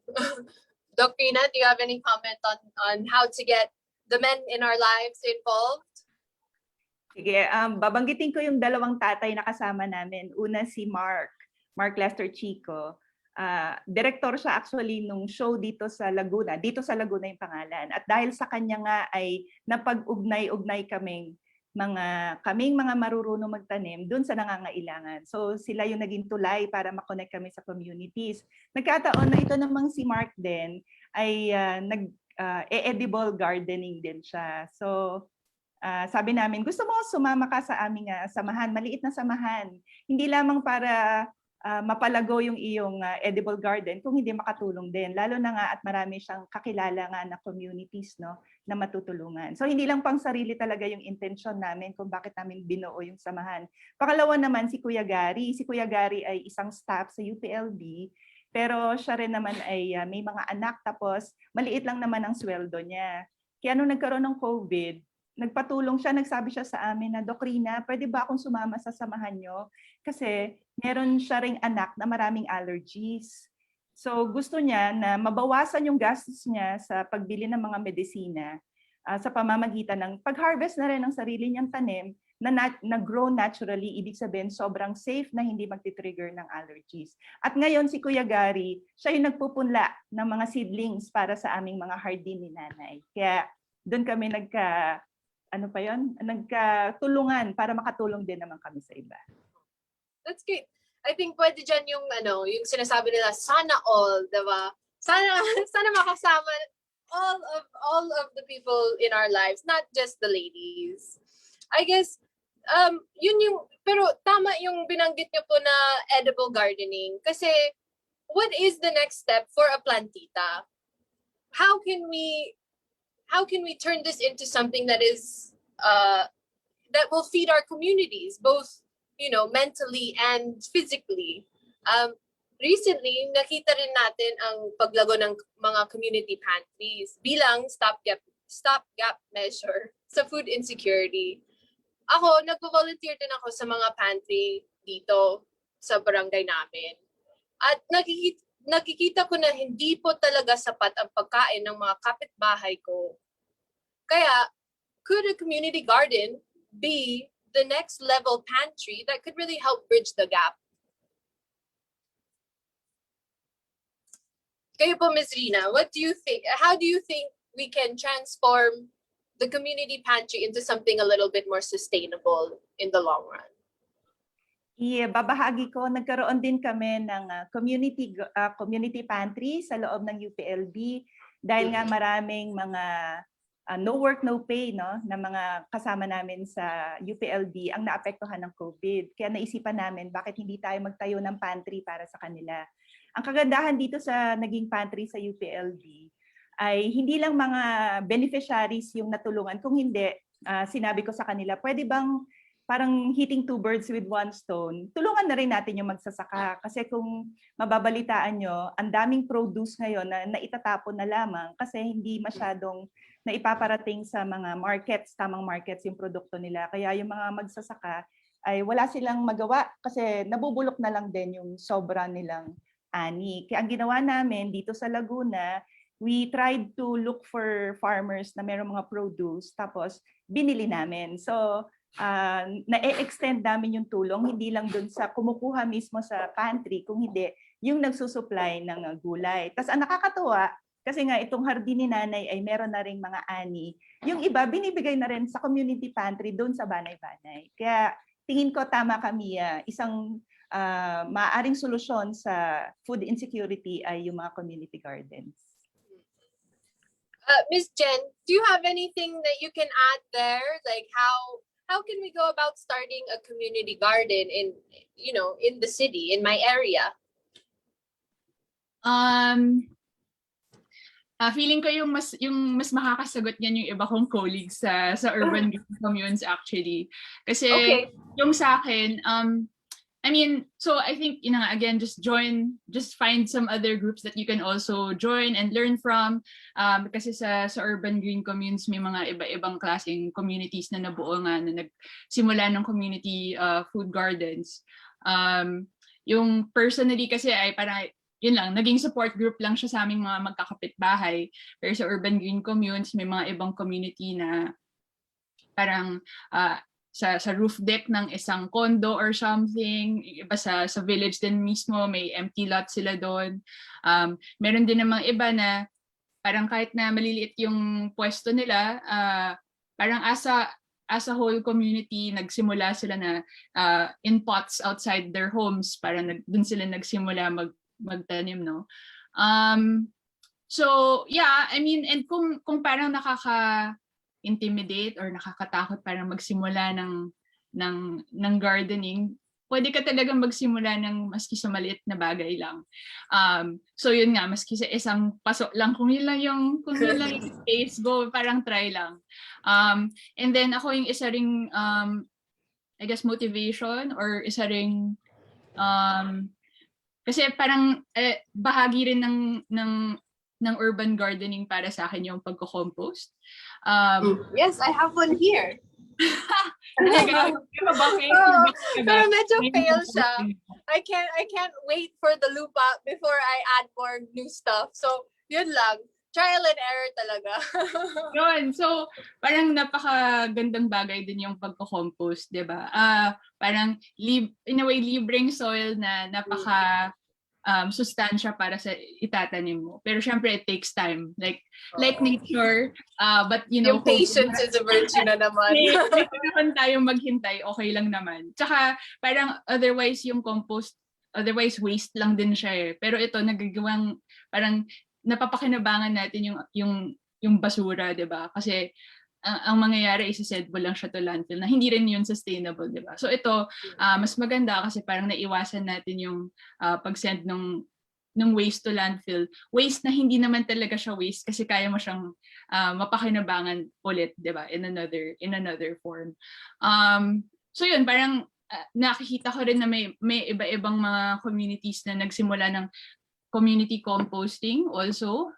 Doc Rina, do you have any comment on how to get the men in our lives involved? Sige, babanggitin ko yung dalawang tatay na kasama namin. Una si Mark Lester Chico. director siya actually nung show dito sa Laguna. Dito sa Laguna yung pangalan. At dahil sa kanya nga ay napag-ugnay-ugnay kaming mga marurunong magtanim doon sa nangangailangan. So sila yung naging tulay para makonect kami sa communities. Nagkataon na ito namang si Mark din ay edible gardening din siya. So sabi namin, gusto mo sumama ka sa aming samahan, maliit na samahan. Hindi lamang para mapalago yung iyong edible garden kung hindi makatulong din. Lalo na nga at marami siyang kakilala nga na communities, no, na matutulungan. So hindi lang pang sarili talaga yung intention namin kung bakit namin binuo yung samahan. Pangalawa naman si Kuya Gary. Si Kuya Gary ay isang staff sa UPLB, pero siya rin naman ay may mga anak, tapos maliit lang naman ang sweldo niya. Kaya nung nagkaroon ng COVID, nagpatulong siya, nagsabi siya sa amin na, Doc Rina, pwede ba akong sumama sa samahan nyo? Kasi meron siya ring anak na maraming allergies. So gusto niya na mabawasan yung gastos niya sa pagbili ng mga medisina sa pamamagitan ng pag-harvest na rin ng sarili niyang tanim na grow naturally, ibig sabihin sobrang safe na hindi magti-trigger ng allergies. At ngayon si Kuya Gary, siya yung nagpupunla ng mga seedlings para sa aming mga hardin ni nanay. Kaya doon kami nagkatulungan para makatulong din naman kami sa iba. That's great. I think pwede dyan yung sinasabi nila, sana all, diba? Sana makasama all of the people in our lives, not just the ladies. I guess, pero tama yung binanggit niyo po na edible gardening. Kasi, what is the next step for a plantita? How can we turn this into something that is that will feed our communities, both mentally and physically? Recently, nakita rin natin ang paglago ng mga community pantries bilang stopgap measure sa food insecurity. Ako, nagvo-volunteer din ako sa mga pantry dito sa barangay namin. At nakikita ko na hindi po talaga sapat ang pagkain ng mga kapitbahay ko. Kaya, could a community garden be the next level pantry that could really help bridge the gap? Kayo po, Ms. Rina, what do you think? How do you think we can transform the community pantry into something a little bit more sustainable in the long run? Babahagi ko, nagkaroon din kami ng community pantry sa loob ng UPLB dahil nga maraming mga no work, no pay, no, na mga kasama namin sa UPLB ang naapektuhan ng COVID. Kaya naisipan namin bakit hindi tayo magtayo ng pantry para sa kanila. Ang kagandahan dito sa naging pantry sa UPLB ay hindi lang mga beneficiaries yung natulungan. Kung hindi, sinabi ko sa kanila, pwede bang parang hitting two birds with one stone, tulungan na rin natin yung magsasaka. Kasi kung mababalitaan nyo, ang daming produce ngayon na naitatapon na lamang kasi hindi masyadong naipaparating sa mga markets, tamang markets yung produkto nila. Kaya yung mga magsasaka ay wala silang magawa kasi nabubulok na lang din yung sobra nilang ani. Kaya ang ginawa namin dito sa Laguna, we tried to look for farmers na mayroong mga produce, tapos binili namin. So, na-extend namin yung tulong, hindi lang dun sa kumukuha mismo sa pantry, kung hindi, yung nagsusupply ng gulay. Tapos ang nakakatuwa, kasi nga itong hardin ni nanay ay meron na ring mga ani. Yung iba, binibigay na rin sa community pantry doon sa banay-banay. Kaya tingin ko tama kami, isang maaaring solusyon sa food insecurity ay yung mga community gardens. Ms. Jen, do you have anything that you can add there? Like how can we go about starting a community garden in the city, in my area? Feeling ko yung mas makakasagot niyan yung iba kong colleagues sa Urban Garden Communes actually. Kasi yung sa akin, so I think, again, just find some other groups that you can also join and learn from. Kasi sa Urban Green Communes, may mga iba-ibang klaseng communities na nabuo nga na nagsimula ng community food gardens. Yung personally kasi ay parang, yun lang, naging support group lang siya sa aming mga magkakapitbahay. Pero sa Urban Green Communes, may mga ibang community na parang sa roof deck ng isang condo or something. Iba sa village din mismo, may empty lot sila doon. Meron din namang iba na parang kahit na maliliit yung pwesto nila, parang as a whole community, nagsimula sila na in pots outside their homes, parang dun sila nagsimula magtanim, no? So yeah, I mean, and kung parang nakaka-intimidate or nakakatakot parang magsimula ng gardening, pwede ka talagang magsimula ng maski sa maliit na bagay lang. So yun nga, maski sa isang pasok lang, kung yun lang yung space, go, parang try lang. And then ako yung isa ring, I guess, motivation or isa ring, kasi parang bahagi rin ng urban gardening para sa akin yung pagko-compost. Yes, I have one here. Pero medyo fail siya. I can't wait for the lupa before I add more new stuff. So, yun lang. Trial and error talaga. Yun. So, parang napakagandang bagay din yung pagko-compost, di ba? Parang, in a way, libreng soil na napaka sustansya para sa itatanim mo. Pero syempre, it takes time. Like nature, but you know, yung patience is a virtue na naman. May panahon tayong maghintay, okay lang naman. Tsaka, parang otherwise yung compost, otherwise waste lang din siya eh. Pero ito, nagagawang, parang napapakinabangan natin yung basura, di ba? Kasi, ang mangyayari isa-send mo lang siya to landfill na hindi rin yun sustainable, di ba? So ito, mas maganda kasi parang naiwasan natin yung pag-send ng waste to landfill. Waste na hindi naman talaga siya waste kasi kaya mo siyang mapakinabangan ulit, di ba? In another form. So yun, parang nakikita ko rin na may iba-ibang mga communities na nagsimula ng community composting also.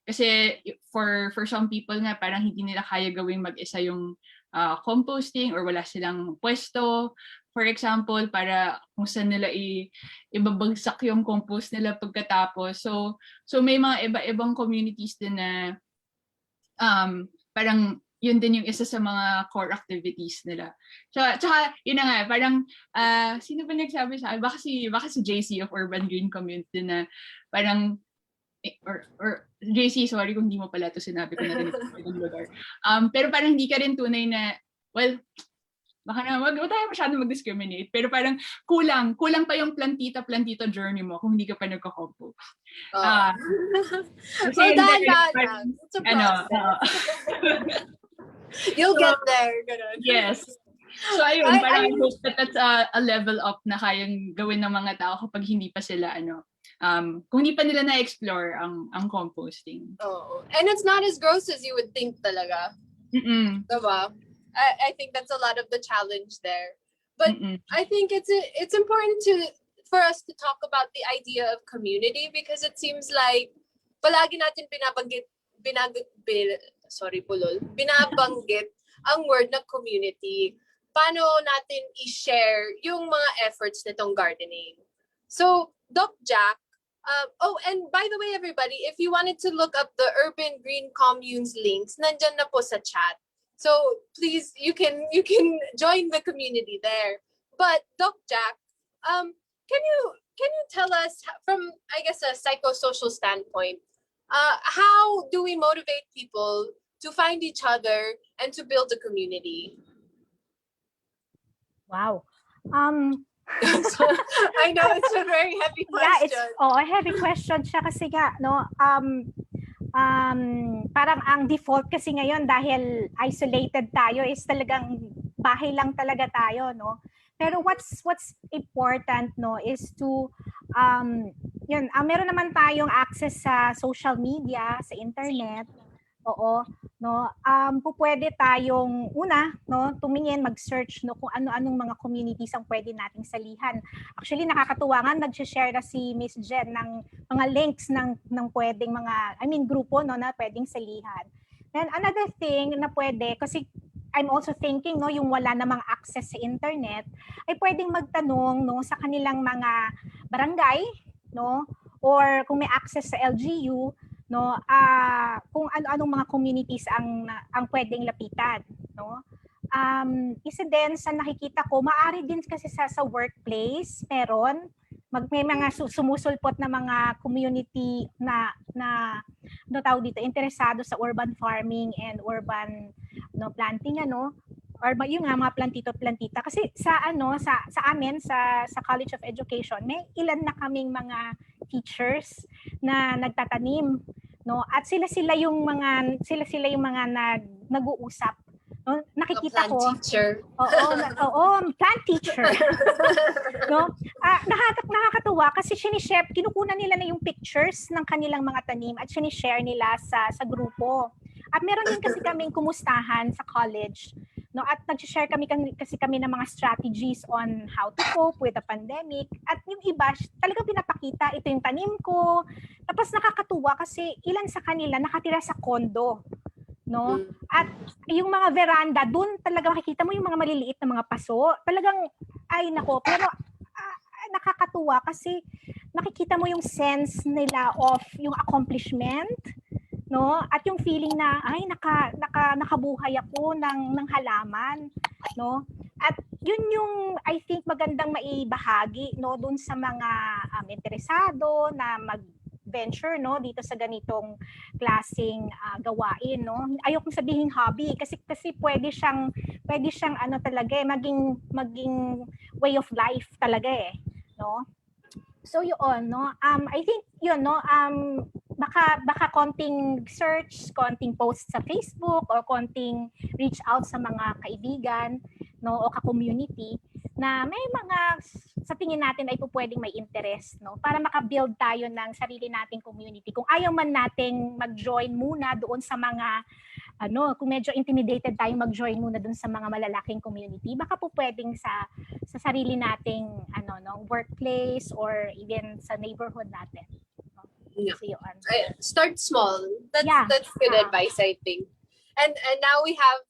Kasi for some people nga parang hindi nila kaya gawing mag-isa yung composting or wala silang pwesto, for example, para kung saan nila ibabagsak yung compost nila pagkatapos. So may mga iba-ibang communities din na parang yun din yung isa sa mga core activities nila. Tsaka yun na nga, parang sino ba nagsabi sa akin? Baka si JC of Urban Garden Communes din na parang or JC, sorry kung hindi mo pala ito sinabi ko na rin ng lugar. Pero parang hindi ka rin tunay na, well, baka na wag tayo masyado mag-discriminate, pero parang kulang pa yung plantito journey mo kung hindi ka pa nagko-compost. Dahan. It's a process. You'll get there. Ganun. Yes. So ayun, parang I hope that that's a level up na kayang gawin ng mga tao kapag hindi pa sila kung hindi pa nila na-explore ang composting. Oh. And it's not as gross as you would think talaga. Diba? I think that's a lot of the challenge there. But I think it's important for us to talk about the idea of community because it seems like palagi natin binabanggit ang word na community. Paano natin i-share yung mga efforts nitong gardening? So, Doc Jack, and by the way, everybody, if you wanted to look up the Urban Green Communes links, nandyan na po sa chat. So, please, you can join the community there. But, Doc Jack, can you tell us from, I guess, a psychosocial standpoint, how do we motivate people to find each other and to build a community? Wow. I know it's a very heavy question. Yeah, it's a heavy question siya kasi nga, no, parang ang default kasi ngayon dahil isolated tayo is talagang bahay lang talaga tayo, no. Pero what's important, no, is to meron naman tayong access sa social media, sa internet. Oo, no. Pwede tayong tumingin, mag-search, no, kung ano-anong mga communities ang pwede nating salihan. Actually, nakakatuwa nga, nag-share na si Miss Jen ng mga links ng pwedeng grupo, no, na pwedeng salihan. Then another thing na pwede, kasi I'm also thinking, no, yung wala namang access sa internet, ay pwedeng magtanong, no, sa kanilang mga barangay, no, or kung may access sa LGU, no, kung ano-anong mga communities ang pwedeng lapitan, no. isa din sa nakikita ko, maaari din kasi sa workplace, meron, may mga sumusulpot na mga community na ano tawag dito, interesado sa urban farming and urban planting, or yung nga mga plantito-plantita. Kasi sa amin sa College of Education, may ilan na kaming mga teachers na nagtatanim, at sila yung mga nag-uusap. Nakikita ko. Plant teacher. Oo, plant teacher. Nakakatuwa kasi kinukunan nila na yung pictures ng kanilang mga tanim at sinishare nila sa grupo. At meron din kasi kaming kumustahan sa college, at nag-share kami ng mga strategies on how to cope with the pandemic. At yung iba, talagang pinapakita, ito yung tanim ko. Tapos nakakatuwa kasi ilan sa kanila nakatira sa condo. At yung mga veranda, doon talaga makikita mo yung mga maliliit na mga paso. Talagang, pero nakakatuwa kasi nakikita mo yung sense nila of yung accomplishment, at yung feeling na, nakabuhay ako ng halaman, At yun yung, I think, magandang maibahagi, doon sa mga interesado na venture dito sa ganitong klaseng gawain, ayokong sabihin hobby kasi pwede siyang talaga maging way of life talaga so yun I think yun baka konting search, konting post sa Facebook or konting reach out sa mga kaibigan o ka-community na may mga sa tingin natin ay pwedeng may interest para maka-build tayo ng sarili nating community. Kung ayaw man nating mag-join muna doon sa mga kung medyo intimidated tayo mag-join muna doon sa mga malalaking community, baka pwedeng sa sarili nating workplace or even sa neighborhood natin. Yeah. So, yun. Start small. That's good advice, I think. And now we have,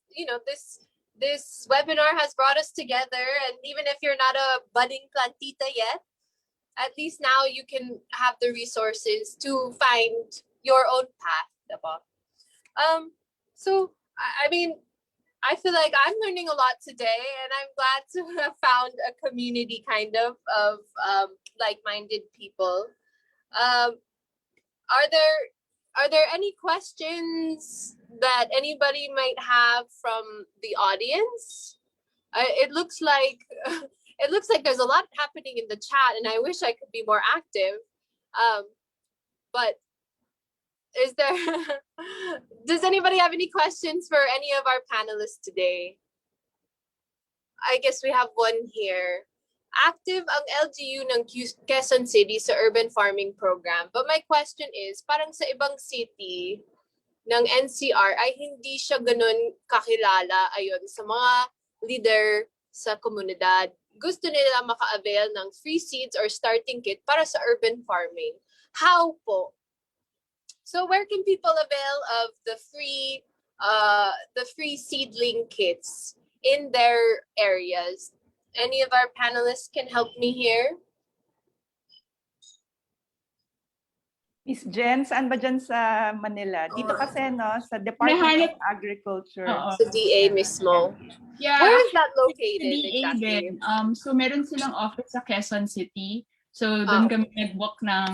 this webinar has brought us together, and even if you're not a budding plantita yet, at least now you can have the resources to find your own path. Diba? So I mean, I feel like I'm learning a lot today, and I'm glad to have found a community kind of like-minded people. Are there any questions that anybody might have from the audience? It looks like there's a lot happening in the chat, and I wish I could be more active. But is there? Does anybody have any questions for any of our panelists today? I guess we have one here. Active ang LGU ng Quezon City sa urban farming program. But my question is, parang sa ibang city ng NCR ay hindi siya ganun kakilala sa mga leader sa komunidad. Gusto nila maka-avail ng free seeds or starting kit para sa urban farming. How po? So where can people avail of the free seedling kits in their areas? Any of our panelists can help me here? Miss Jen, saan ba dyan sa Manila? Dito kasi sa Department of Agriculture. Sa DA mismo. Yeah. Where is that Sa located DA exactly? din. So meron silang office sa Quezon City. So doon kami nag-book ng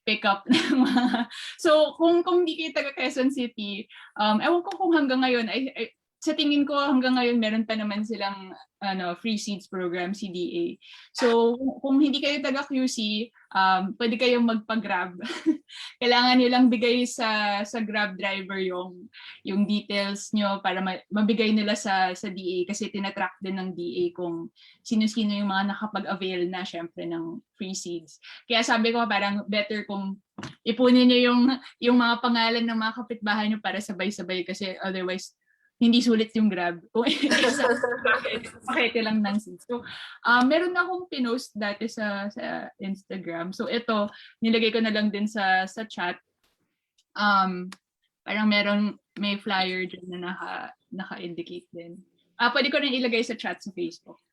pick-up ng mga... So kung hindi kayo taga Quezon City, ewan ko kung hanggang ngayon, sa tingin ko hanggang ngayon meron pa naman silang free seeds program, CDA. So kung hindi kayo taga QC, pwede kayong magpa-grab. Kailangan niyo lang bigay sa Grab driver yung details nyo para mabigay nila sa DA kasi tinatrack din ng DA kung sino-sino yung mga nakapag-avail na syempre ng free seeds. Kaya sabi ko parang better kung ipunin niyo yung mga pangalan ng mga kapitbahay nyo para sabay-sabay kasi otherwise hindi sulit yung Grab. Kung pakete lang ng seeds. So, meron na akong pinost dati sa Instagram. So, ito, nilagay ko na lang din sa chat. Parang may flyer dyan na naka-indicate din. Pwede ko rin ilagay sa chat sa Facebook.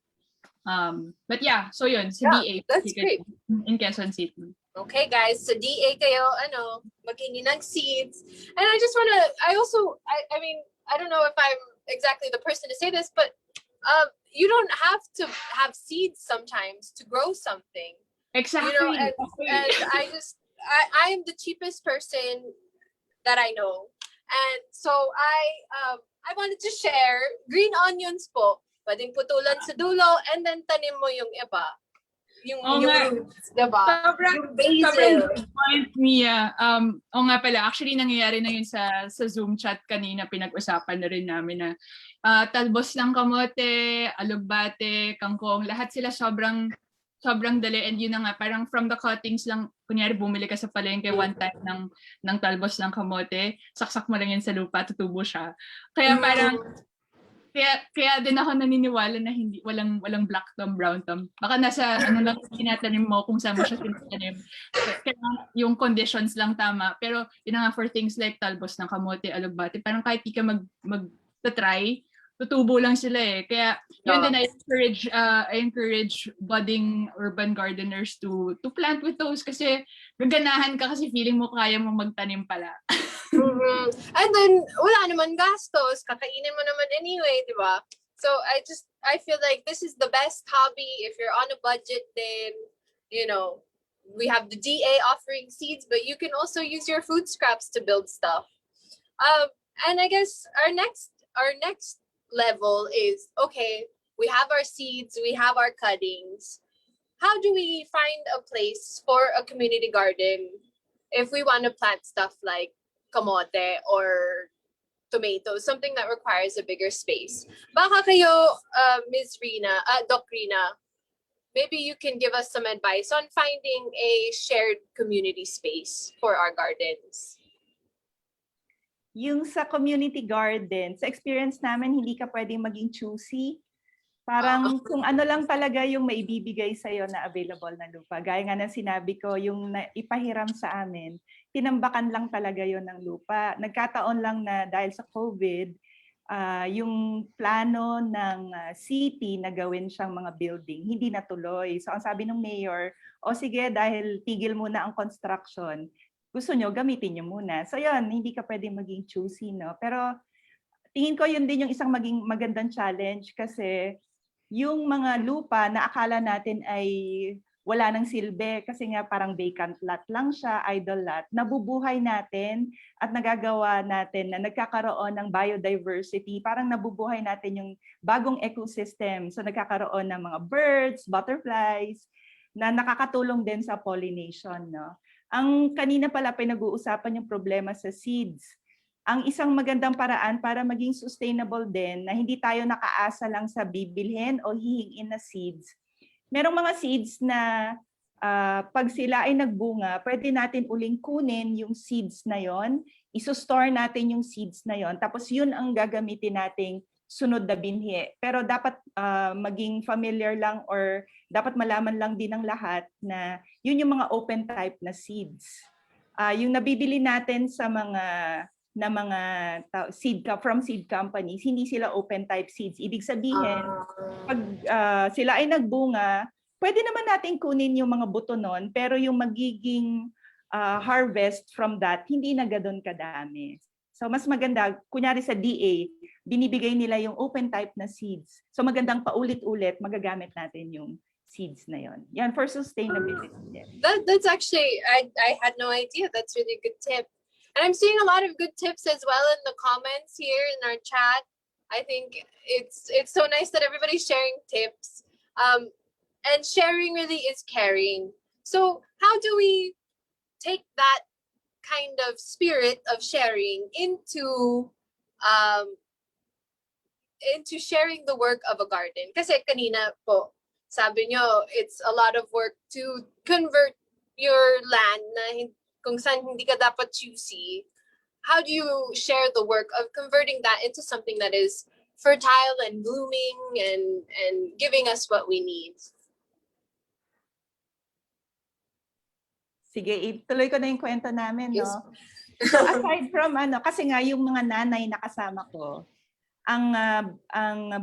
But yeah, so yun, sa DA. That's great. In Quezon City. Okay, guys, so DA kayo, maghingi ng seeds. And I just I mean, I don't know exactly the person to say this, but you don't have to have seeds sometimes to grow something. Exactly. You know, and I am the cheapest person that I know. And so I wanted to share green onions po. Pwedeng putulan sa dulo and then tanim mo yung iba. Yung roots, diba? Yung basil. Sobrang good point, Mia. O nga pala, actually nangyayari na yun sa Zoom chat kanina, pinag-usapan na rin namin na talbos ng kamote, alugbate, kangkong, lahat sila sobrang dali, and yun na nga, parang from the cuttings lang, kunyari bumili ka sa palengke one time ng talbos ng kamote, saksak mo lang yan sa lupa, tutubo siya. Kaya parang, kaya din ako naniniwala na walang black thumb, brown thumb. Baka nasa lang tinatanim mo kung saan mo siya tinatanim. Kaya yung conditions lang tama. Pero yun na nga, for things like talbos ng kamote, alugbate, parang kahit di ka mag-try, tutubo lang sila eh. Kaya yun din, I encourage budding urban gardeners to plant with those kasi gaganahan ka kasi feeling mo kaya mo magtanim pala. And then wala naman gastos, kakainin mo naman anyway, di ba? So I feel like this is the best hobby if you're on a budget. Then you know, we have the DA offering seeds, but you can also use your food scraps to build stuff. And I guess our next level is, okay, we have our seeds, we have our cuttings. How do we find a place for a community garden if we want to plant stuff like kamote or tomatoes, something that requires a bigger space? Baka kayo, Ms. Rina, Doc Rina, maybe you can give us some advice on finding a shared community space for our gardens. Yung sa community garden, sa experience namin, hindi ka pwedeng maging choosy. Parang kung ano lang talaga yung maibibigay sa'yo na available na lupa. Gaya nga ng sinabi ko, yung ipahiram sa amin, tinambakan lang talaga yon ng lupa. Nagkataon lang na dahil sa COVID, yung plano ng city na gawin siyang mga building, hindi natuloy. So ang sabi ng mayor, o sige, dahil tigil muna ang construction, gusto nyo, gamitin nyo muna. So yun, hindi ka pwede maging choosy, no? Pero tingin ko yun din yung isang maging magandang challenge kasi yung mga lupa na akala natin ay wala nang silbi kasi nga parang vacant lot lang siya, idle lot, nabubuhay natin at nagagawa natin na nagkakaroon ng biodiversity, parang nabubuhay natin yung bagong ecosystem. So nagkakaroon ng mga birds, butterflies, na nakakatulong din sa pollination, no? Ang kanina pala pinag-uusapan yung problema sa seeds. Ang isang magandang paraan para maging sustainable din na hindi tayo nakaasa lang sa bibilhin o hihingin na seeds. Merong mga seeds na pag sila ay nagbunga, pwede natin uling kunin yung seeds na yon, iso-store natin yung seeds na yon, tapos yun ang gagamitin nating sunod na binhi. Pero dapat maging familiar lang or dapat malaman lang din ng lahat na yun yung mga open type na seeds. Yung nabibili natin sa from seed companies, hindi sila open type seeds. Ibig sabihin, pag sila ay nagbunga, pwede naman natin kunin yung mga buto nun, pero yung magiging harvest from that, hindi na gadon kadami. So mas maganda, kunyari sa DA, binibigay nila yung open type na seeds. So magandang paulit-ulit, magagamit natin yung seeds na yon. Yan, for sustainability. That's actually, I had no idea. That's really a good tip. And I'm seeing a lot of good tips as well in the comments here in our chat. I think it's so nice that everybody's sharing tips. And sharing really is caring. So how do we take that kind of spirit of sharing into sharing the work of a garden? Kasi kanina po, sabi nyo, it's a lot of work to convert your land na kung saan hindi ka dapat choosy. How do you share the work of converting that into something that is fertile and blooming and giving us what we need? Sige, ituloy ko na yung kwento namin, no? Yes. So aside from kasi nga yung mga nanay na kasama ko, ang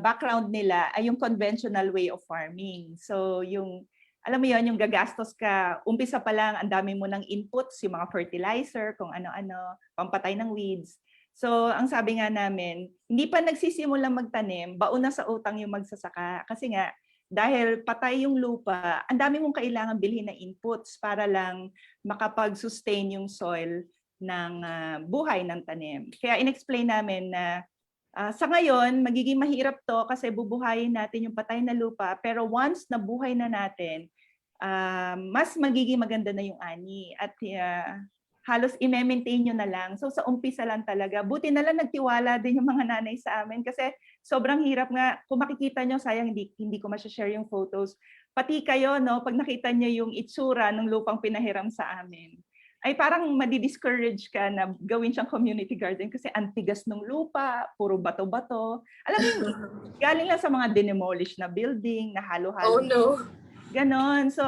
background nila ay yung conventional way of farming. So yung, alam mo yon, yung gagastos ka, umpisa pa lang, ang dami mo ng inputs, yung mga fertilizer, kung ano-ano, pampatay ng weeds. So, ang sabi nga namin, hindi pa nagsisimulang magtanim, bauna sa utang yung magsasaka. Kasi nga, dahil patay yung lupa, ang dami mong kailangan bilhin na inputs para lang makapag-sustain yung soil ng buhay ng tanim. Kaya in-explain namin na sa ngayon, magiging mahirap to kasi bubuhayin natin yung patay na lupa. Pero once na buhay na natin, mas magiging maganda na yung ani. At halos i-maintain nyo na lang. So sa umpisa lang talaga. Buti na lang nagtiwala din yung mga nanay sa amin kasi sobrang hirap nga. Kung makikita nyo, sayang hindi ko masya-share yung photos. Pati kayo, no, pag nakita nyo yung itsura ng lupang pinahiram sa amin, ay parang madi-discourage ka na gawin siyang community garden kasi antigas ng lupa, puro bato-bato. Alam mo, galing lang sa mga demolish na building, na halo-halo. Oh no. Ganon. So,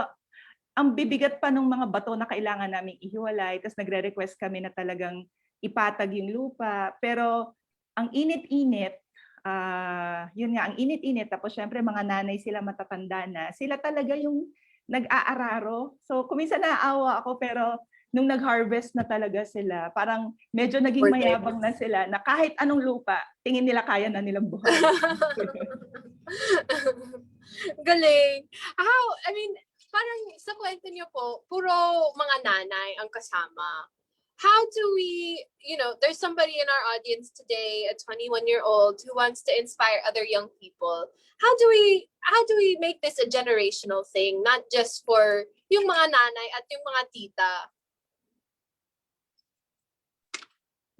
ang bibigat pa ng mga bato na kailangan naming ihiwalay, tapos nagre-request kami na talagang ipatag yung lupa. Pero ang init-init, yun nga, ang init-init, tapos syempre mga nanay sila matatanda na, sila talaga yung nag-aararo. So kuminsan naaawa ako, pero nung nag-harvest na talaga sila, parang medyo naging mayabang na sila na kahit anong lupa, tingin nila kaya na nilang buhay. Galing. Parang sa kwento niyo po, puro mga nanay ang kasama. How do we, there's somebody in our audience today, a 21-year-old who wants to inspire other young people. How do we make this a generational thing, not just for yung mga nanay at yung mga tita?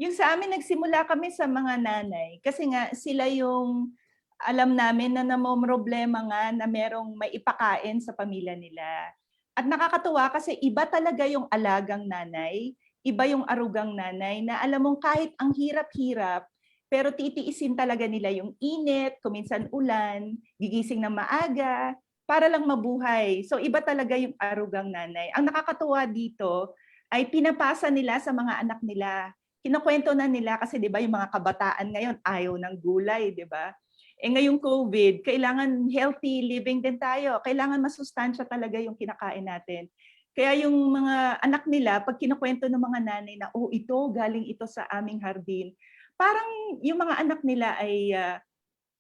Yung sa amin, nagsimula kami sa mga nanay kasi nga sila yung alam namin na namomroblema nga na merong may ipakain sa pamilya nila. At nakakatuwa kasi iba talaga yung alagang nanay, iba yung arugang nanay na alam mong kahit ang hirap-hirap, pero titiisin talaga nila yung init, kuminsan ulan, gigising na maaga, para lang mabuhay. So iba talaga yung arugang nanay. Ang nakakatuwa dito ay pinapasa nila sa mga anak nila. Kinukwento na nila kasi 'di ba yung mga kabataan ngayon ayaw ng gulay, 'di ba? Ngayong COVID, kailangan healthy living din tayo. Kailangan masustansya talaga yung kinakain natin. Kaya yung mga anak nila, pag kinukwento ng mga nanay na, oh, ito, galing ito sa aming hardin, parang yung mga anak nila ay,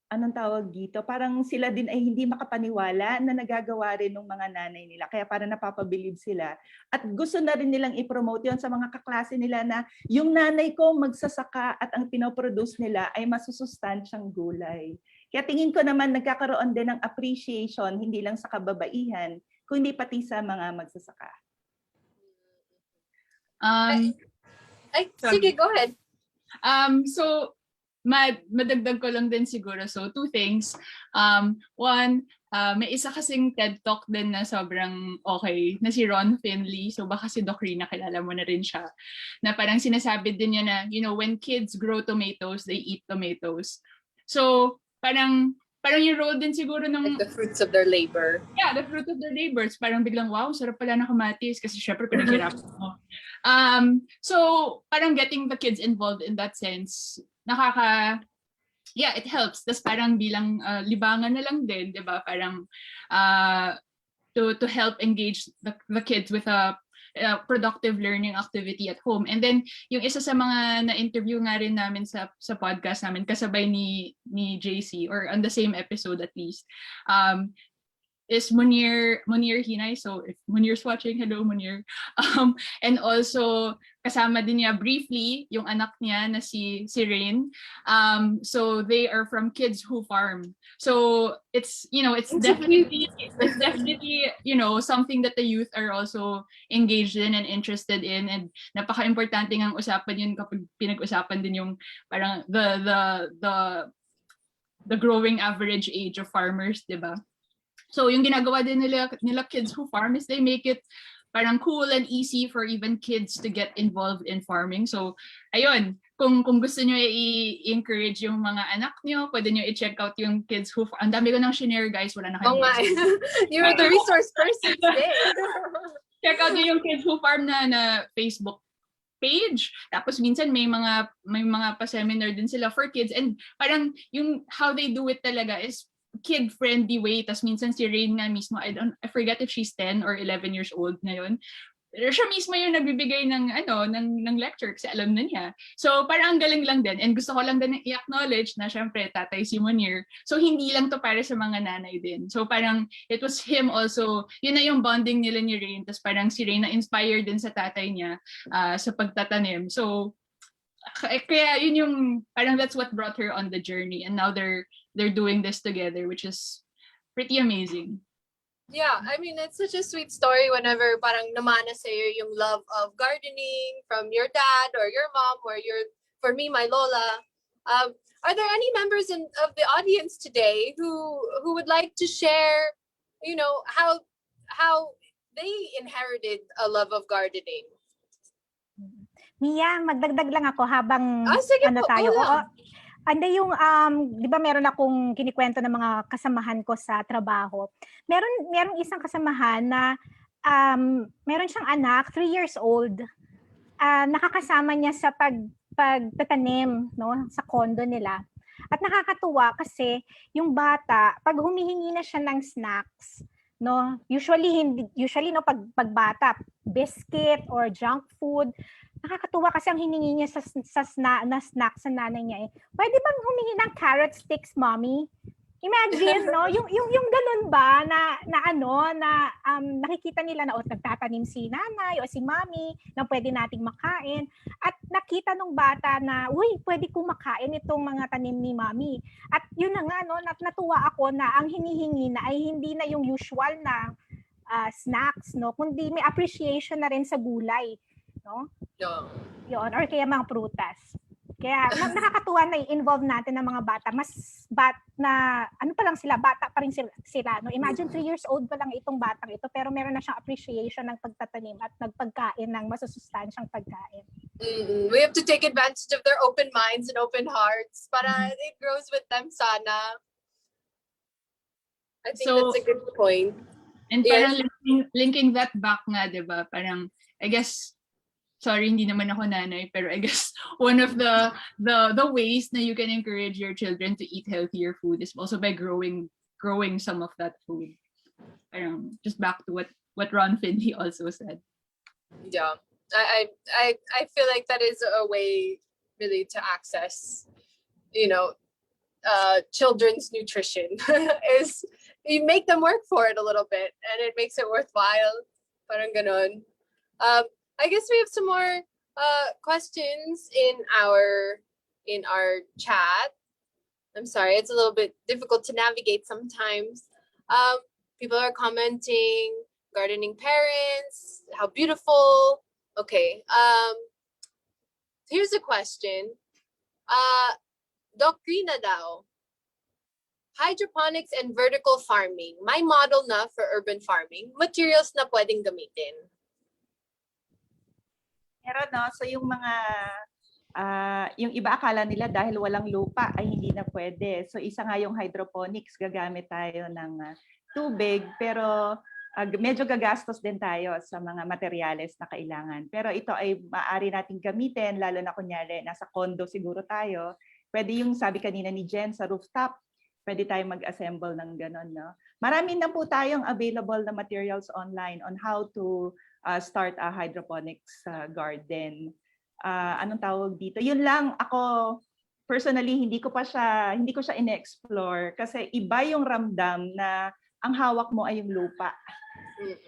anong tawag dito, parang sila din ay hindi makapaniwala na nagagawa rin ng mga nanay nila. Kaya parang napapabilib sila. At gusto na rin nilang i-promote yun sa mga kaklase nila na yung nanay ko magsasaka at ang pinoproduce nila ay masusustansyang gulay. Kaya tingin ko naman nagkakaroon din ng appreciation, hindi lang sa kababaihan, kundi pati sa mga magsasaka. Sige, go ahead. So, madagdag ko lang din siguro. So, two things. One, may isa kasing TED Talk din na sobrang okay, na si Ron Finley. So, baka si Doc Rina, kilala mo na rin siya. Na parang sinasabi din niya na, when kids grow tomatoes, they eat tomatoes. So, parang yung role din siguro ng... Like the fruits of their labor. Yeah, the fruit of their labors. Parang biglang, wow, sarap pala na kamatis kasi syempre pinaghirapan mo. So, parang getting the kids involved in that sense, it helps. Tapos parang bilang libangan na lang din, di ba? Parang to help engage the kids with a productive learning activity at home. And then, yung isa sa mga na-interview nga rin namin sa podcast namin, kasabay ni JC, or on the same episode at least, is Munir Hinay. So if Munir's watching, hello Munir. And also kasama din niya briefly yung anak niya na si Rain. So they are from Kids Who Farm. So it's definitely something that the youth are also engaged in and interested in, and napaka-importante ngang usapan yun kapag pinag-usapan din yung parang the growing average age of farmers, 'di ba? So yung ginagawa din nila Kids Who Farm is they make it parang cool and easy for even kids to get involved in farming. So ayun, kung gusto nyo i-encourage yung mga anak nyo, pwede nyo i-check out yung Kids Who Farm. Ang dami ko nang shinare, guys, wala na kayo. Oh my, you're the resource person today. Check out yung Kids Who Farm na Facebook page. Tapos minsan may mga pa-seminar din sila for kids, and parang yung how they do it talaga is kid-friendly way. Tas minsan si Rain nga mismo, I forget if she's 10 or 11 years old ngayon, siya mismo yung nagbibigay ng ng lecture kasi alam na niya. So parang ang galing lang din, and gusto ko lang din i-acknowledge na syempre tatay si Monir. So hindi lang to para sa mga nanay din. So parang it was him also, yun na yung bonding nila ni Rain. Tapos parang si Rain na inspired din sa tatay niya sa pagtatanim. So kaya yun yung parang that's what brought her on the journey, and now they're doing this together, which is pretty amazing. Yeah, I mean, it's such a sweet story whenever parang namana sa'yo yung love of gardening from your dad or your mom or for me, my lola. Are there any members of the audience today who would like to share, how they inherited a love of gardening? Mia, magdagdag lang ako habang Sige po, tayo. go lang. Oo. Anday yung, di ba meron akong kinikwento ng mga kasamahan ko sa trabaho. Meron isang kasamahan na meron siyang anak, 3 years old. Nakakasama niya sa pagtatanim, no, sa condo nila. At nakakatuwa kasi yung bata, pag humihingi na siya ng snacks, no, usually no, pag bata, biscuit or junk food, nakakatuwa kasi ang hiningi niya sa snack sa nanay niya eh. Pwede bang humingi ng carrot sticks, mommy? Imagine, no? Yung ganun ba na nakikita nila na nagtatanim si nanay o si mommy na pwede nating makain, at nakita nung bata na, uy, pwede kong makain itong mga tanim ni mommy. At yun na nga, no, natuwa ako na ang hinihingi na ay hindi na yung usual na snacks, no, kundi may appreciation na rin sa gulay, no? Yeah. Yun, or kaya mga prutas. Kaya nakakatuwa na i-involve natin ng mga bata. Ano pa lang sila, bata pa rin sila. No? Imagine 3 years old pa lang itong batang ito, pero meron na siyang appreciation ng pagtatanim at nagpagkain ng masusustansyang pagkain. We have to take advantage of their open minds and open hearts para it grows with them sana. I think that's a good point. And Yes. parang linking that back nga, di ba? Parang, I guess, sorry, hindi naman ako nanay, pero I guess one of the ways na you can encourage your children to eat healthier food is also by growing some of that food. Parang just back to what Ron Finley also said. Yeah, I feel like that is a way really to access, children's nutrition is you make them work for it a little bit, and it makes it worthwhile. Parang ganon. I guess we have some more questions in our chat. I'm sorry, it's a little bit difficult to navigate sometimes. People are commenting, gardening parents, how beautiful. Okay. Here's a question. Doc Rina daw. Hydroponics and vertical farming. My model na for urban farming. Materials na pwedeng gamitin. Pero no, so yung mga yung iba akala nila dahil walang lupa ay hindi na pwede. So isa nga yung hydroponics, gagamit tayo ng tubig, pero medyo gagastos din tayo sa mga materyales na kailangan. Pero ito ay maaari nating gamitin, lalo na kunyari nasa condo siguro tayo. Pwede yung sabi kanina ni Jen sa rooftop, pwede tayong mag-assemble ng ganon. No? Marami na po tayong available na materials online on how to start a hydroponics garden. Anong tawag dito? Yun lang, ako personally hindi ko siya ine-explore kasi iba yung ramdam na ang hawak mo ay yung lupa.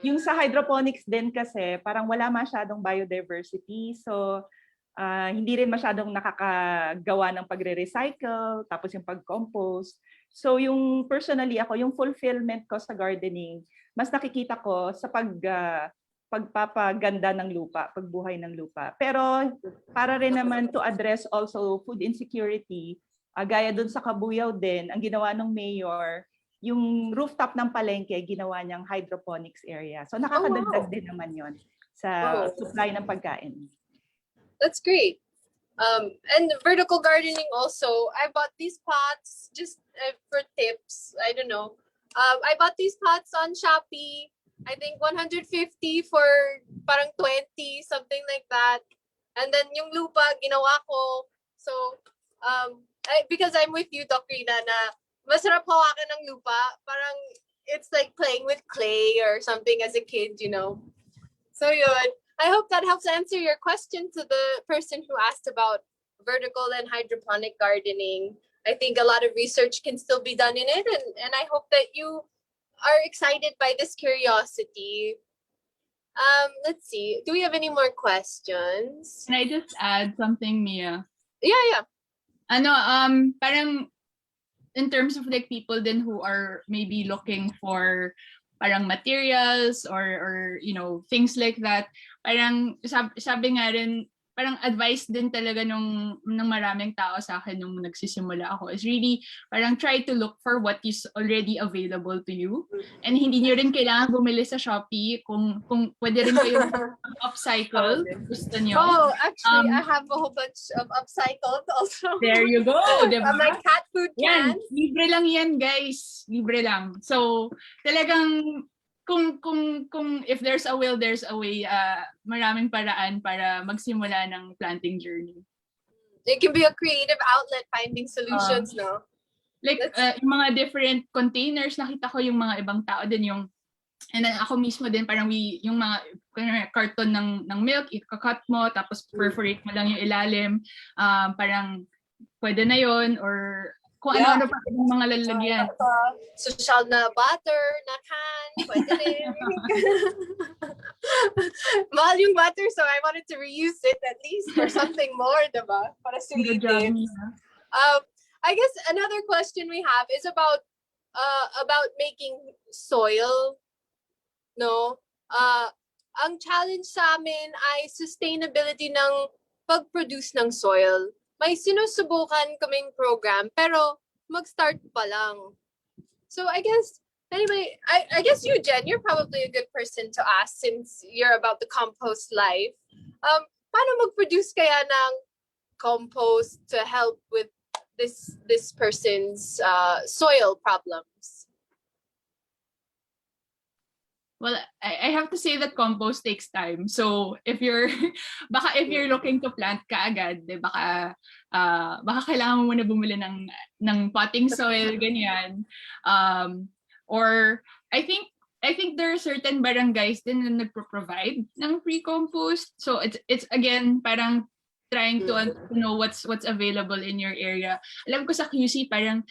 Yung sa hydroponics din kasi parang wala masyadong biodiversity, so hindi rin masyadong nakakagawa ng pagre-recycle, tapos yung pag-compost. So yung personally ako, yung fulfillment ko sa gardening, mas nakikita ko sa pagpapaganda ng lupa, pagbuhay ng lupa. Pero para rin naman to address also food insecurity, gaya dun sa Kabuyaw din, ang ginawa ng mayor, yung rooftop ng palengke, ginawa niyang hydroponics area. So nakakadagdag din naman yon sa supply ng pagkain. That's great. And vertical gardening also, I bought these pots just for tips. I don't know. I bought these pots on Shopee. I think 150 for parang 20, something like that. And then yung lupa, ginawa ko. So, because I'm with you, Doc Rina, na masarap hawakan ng lupa. Parang it's like playing with clay or something as a kid, So yun, I hope that helps answer your question to the person who asked about vertical and hydroponic gardening. I think a lot of research can still be done in it, and I hope that you are excited by this curiosity. Let's see. Do we have any more questions? Can I just add something, Mia? Yeah. Parang in terms of like people then who are maybe looking for parang materials or you know things like that, parang sabi nga rin, parang advice din talaga ng maraming tao sa akin nung nagsisimula ako is really parang try to look for what is already available to you, and hindi niyo rin kailangan bumili sa Shopee kung pwede rin kayo upcycle gusto niyo. Oh, actually, I have a whole bunch of upcycled also. There you go, diba? My cat food Yan, cans. libre lang yan, guys. Libre lang. So, talagang kung if there's a will, there's a way. Maraming paraan para magsimula ng planting journey. It can be a creative outlet finding solutions, no? Like, yung mga different containers, nakita ko yung mga ibang tao din yung, and then ako mismo din, parang yung mga carton ng milk, ikakat mo, tapos perforate mo lang yung ilalim. Parang pwede na yon or kung ano-ano pa yung mga lalagyan. Social na butter, na can, pwede rin. Mahal yung butter, so I wanted to reuse it at least for something more, diba? Para Good job, sulitin. I guess another question we have is about making soil. No? Ang challenge sa amin ay sustainability ng pag-produce ng soil. May sinusubukan kaming program, pero mag-start pa lang. So I guess, anyway, I guess you, Jen, you're probably a good person to ask since you're about the compost life. Paano mag-produce kaya ng compost to help with this person's soil problems? Well, I have to say that compost takes time. So if you're looking to plant kaagad, baka kailangan mo muna bumili ng potting soil ganyan. Or I think there are certain barangays din na nagpo-provide ng free compost. So it's again parang trying to know what's available in your area. Alam ko sa QC parang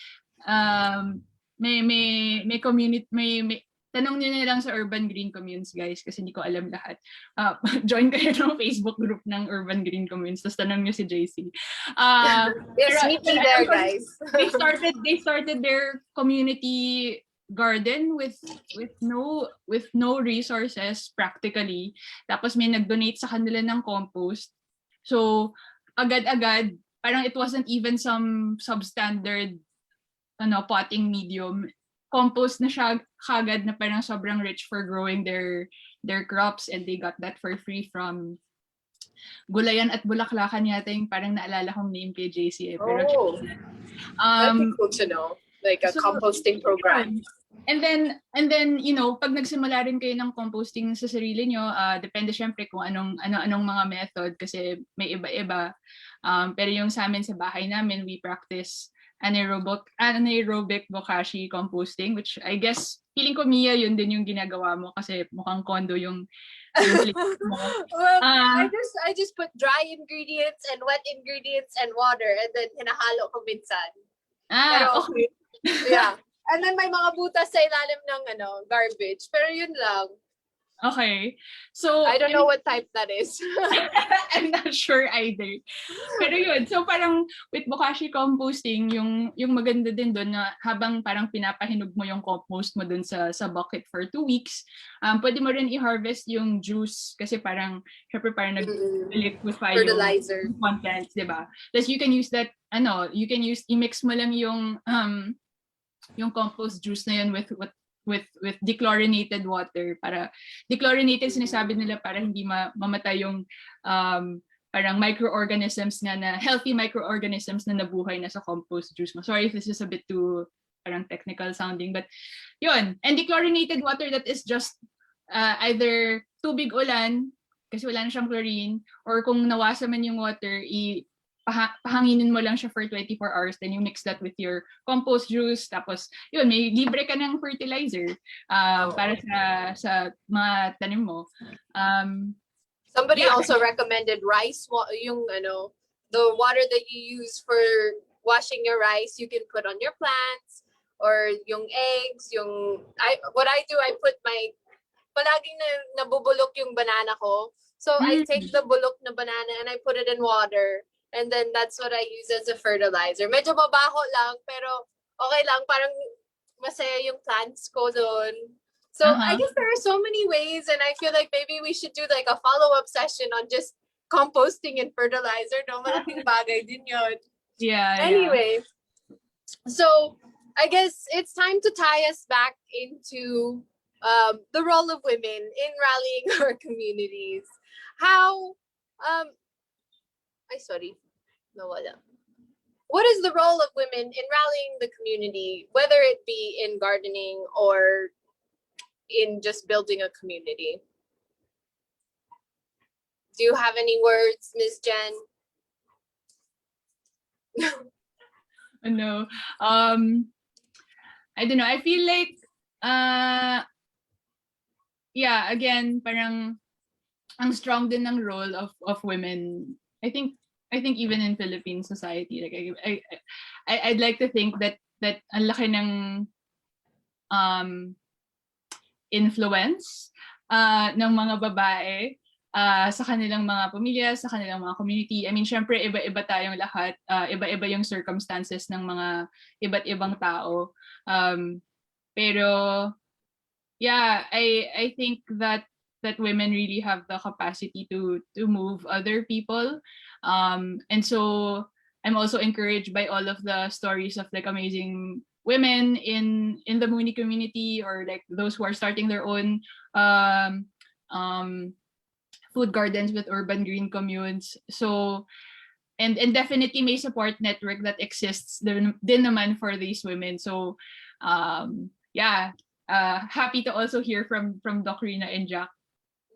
may community may tanong niyo na lang sa Urban Green Communes, guys, kasi hindi ko alam lahat. Join kayo ng Facebook group ng Urban Green Communes, tapos tanong niyo si JC. Yes, meet me there, guys. They started their community garden with no resources practically. Tapos may nag-donate sa kanila ng compost. So agad-agad, parang it wasn't even some substandard potting medium. Compost na siya kagad na parang sobrang rich for growing their crops, and they got that for free from Gulayan at Bulaklakan yata yung parang naalala kong name kay JC. Pero that'd be cool to know, like a composting program. And then pag nagsimula rin kayo ng composting sa sarili nyo, depende syempre kung anong mga method kasi may iba-iba. Pero yung sa amin sa bahay namin, we practice anaerobic bokashi composting, which I guess feeling ko, Mia, yun din yung ginagawa mo kasi mukhang condo yung mo. Well, I just put dry ingredients and wet ingredients and water, and then hinahalo ko minsan. Pero, okay. Yeah. And then may mga butas sa ilalim ng garbage. Pero yun lang. Okay. So I don't know what type that is. I'm not sure either. Pero yun, so parang with bokashi composting, yung maganda din doon na habang parang pinapahinog mo yung compost mo doon sa bucket for 2 weeks, pwede mo rin i-harvest yung juice kasi parang syempre parang nag-liquefy fertilizer yung contents, di ba? Tapos you can use that, i-mix mo lang yung compost juice na yun with dechlorinated water. Para dechlorinated, sinasabi nila para hindi mamatay yung parang microorganisms na healthy microorganisms na nabuhay na sa compost juice mo. Sorry if this is a bit too parang technical sounding, but yun. And dechlorinated water, that is just either tubig ulan kasi wala na siyang chlorine, or kung nawasa man yung water, pahanginin mo lang siya for 24 hours, then you mix that with your compost juice, tapos yun, may libre ka ng fertilizer para sa mga tanim mo. Somebody Yeah. also recommended the water that you use for washing your rice, you can put on your plants, or yung eggs, what I do, I put palaging nabubulok yung banana ko. So I take the bulok na banana and I put it in water. And then that's what I use as a fertilizer. Medyo mabaho lang, pero okay lang. Parang masaya yung plants ko doon. So I guess there are so many ways, and I feel like maybe we should do like a follow-up session on just composting and fertilizer. No, malaking bagay din yun. Yeah. Anyway, so I guess it's time to tie us back into the role of women in rallying our communities. How, what is the role of women in rallying the community, whether it be in gardening or in just building a community? Do you have any words, Ms. Jen? No. I don't know. I feel like, again, parang ang strong din ng role of women. I think even in Philippine society, like I'd like to think that ang laki ng influence ng mga babae sa kanilang mga pamilya, sa kanilang mga community. I mean, syempre iba-iba tayong lahat, iba-iba yung circumstances ng mga iba't ibang tao. Pero yeah, I think that women really have the capacity to move other people. And so I'm also encouraged by all of the stories of like amazing women in the Muni community, or like those who are starting their own food gardens with urban green communes. So and definitely may support network that exists din naman for these women. So happy to also hear from Doc Rina and Jack.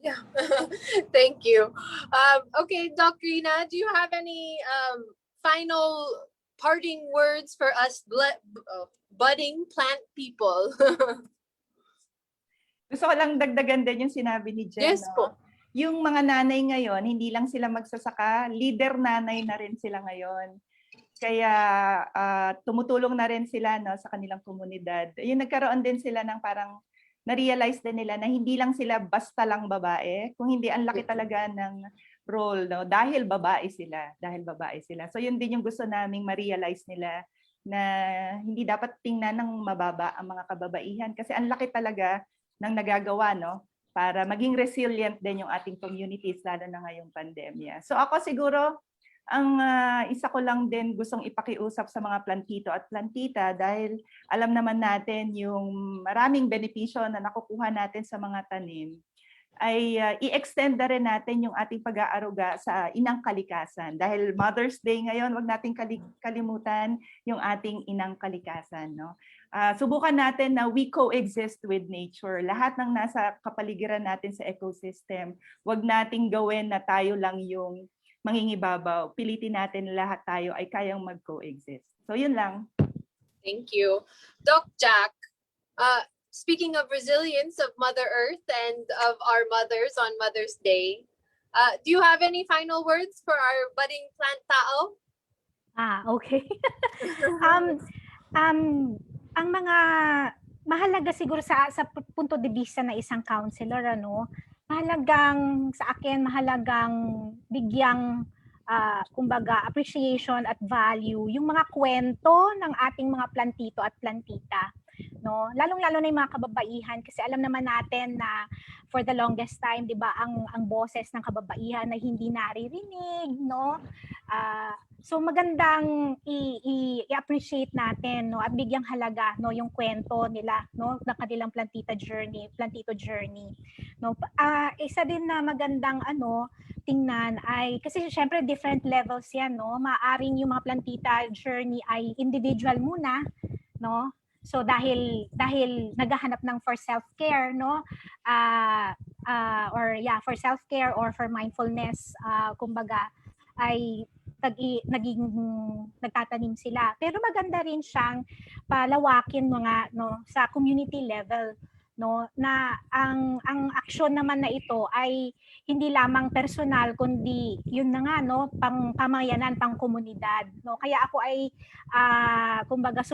Yeah, thank you. Okay, Doc Rina, do you have any final parting words for us budding plant people? Gusto ko lang dagdagan din yung sinabi ni Jen. Yes po. Yung mga nanay ngayon, hindi lang sila magsasaka, leader nanay na rin sila ngayon. Kaya tumutulong na rin sila sa kanilang komunidad. Yung nagkaroon din sila ng parang na-realize din nila na hindi lang sila basta lang babae, kung hindi ang laki talaga ng role, dahil babae sila. So yun din yung gusto naming ma-realize nila, na hindi dapat tingnan ng mababa ang mga kababaihan, kasi ang laki talaga ng nagagawa para maging resilient din yung ating communities, lalo na ngayong pandemya. So ako siguro, ang isa ko lang din gustong ipakiusap sa mga plantito at plantita, dahil alam naman natin yung maraming benepisyo na nakukuha natin sa mga tanim, ay i-extend na rin natin yung ating pag-aaruga sa inang kalikasan. Dahil Mother's Day ngayon, wag nating kalimutan yung ating inang kalikasan. Subukan natin na we coexist with nature. Lahat ng nasa kapaligiran natin sa ecosystem, wag nating gawin na tayo lang yung mangingibabaw. Pilitin natin lahat tayo ay kayang mag-coexist. So yun lang. Thank you. Doc Jack, speaking of resilience of Mother Earth and of our mothers on Mother's Day, do you have any final words for our budding plant tao? Okay. Ang mga mahalaga siguro sa punto de vista na isang counselor, mahalagang bigyang kumbaga appreciation at value yung mga kwento ng ating mga plantito at plantita, lalong-lalo na yung mga kababaihan, kasi alam naman natin na for the longest time, 'di ba, ang boses ng kababaihan na hindi naririnig, so magandang i-appreciate natin, at bigyang halaga yung kwento nila, ng kanilang plantito journey. Isa din na magandang tingnan ay, kasi syempre different levels yan, maaring yung mga plantita journey ay individual muna, so dahil naghahanap ng for self-care, for self-care or for mindfulness, kumbaga ay nagtatanim sila. Pero maganda rin siyang palawakin mga sa community level, no, na ang aksyon naman na ito ay hindi lamang personal kundi yun na nga, no, pang pamayanan, pang komunidad, no. Kaya ako ay kumbaga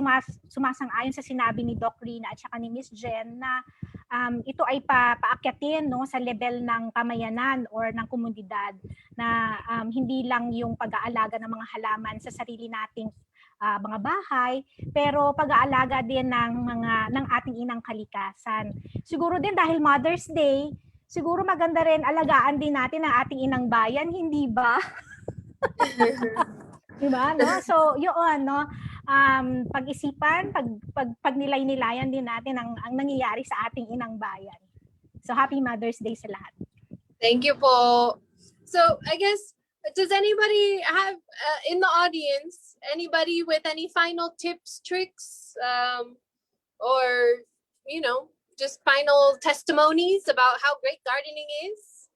sumasang-ayon sa sinabi ni Doc Rina at saka ni Miss Jen na ito ay paakyatin, no, sa level ng pamayanan or ng komunidad na hindi lang yung pag-aalaga ng mga halaman sa sarili nating mga bahay, pero pag-aalaga din ng ating inang kalikasan. Siguro din dahil Mother's Day, siguro maganda rin alagaan din natin ang ating inang bayan, hindi ba? Diba, no? So, yun, no? Pag-isipan, pagnilay-nilayan din natin ang nangyayari sa ating inang bayan. So, happy Mother's Day sa lahat. Thank you po. So, I guess, does anybody have, in the audience, anybody with any final tips, tricks, or, just final testimonies about how great gardening is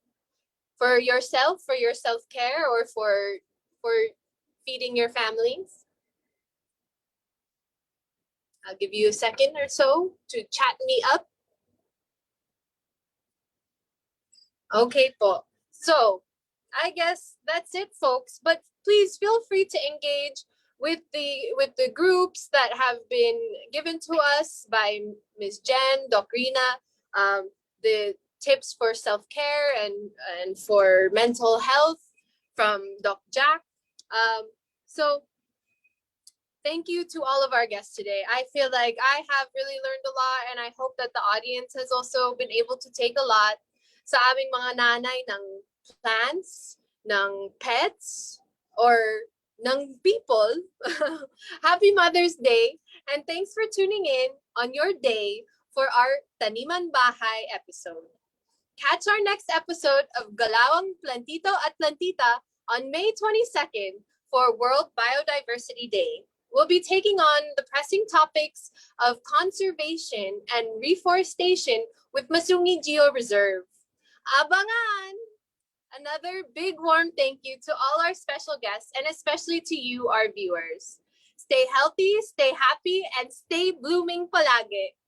for yourself, for your self-care, or for feeding your families? I'll give you a second or so to chat me up. Okay po. So, I guess that's it, folks. But please feel free to engage with the groups that have been given to us by Ms. Jen, Doc Rina, the tips for self-care and for mental health from Doc Jack. So thank you to all of our guests today. I feel like I have really learned a lot, and I hope that the audience has also been able to take a lot sa aming mga nanay ng plants, ng pets, or ng people. Happy Mother's Day, and thanks for tuning in on your day for our Tanimang Bahay episode. Catch our next episode of Galawang Plantito at Plantita on May 22nd for World Biodiversity Day. We'll be taking on the pressing topics of conservation and reforestation with Masungi Georeserve. Abangan! Another big warm thank you to all our special guests and especially to you, our viewers. Stay healthy, stay happy, and stay blooming palagi.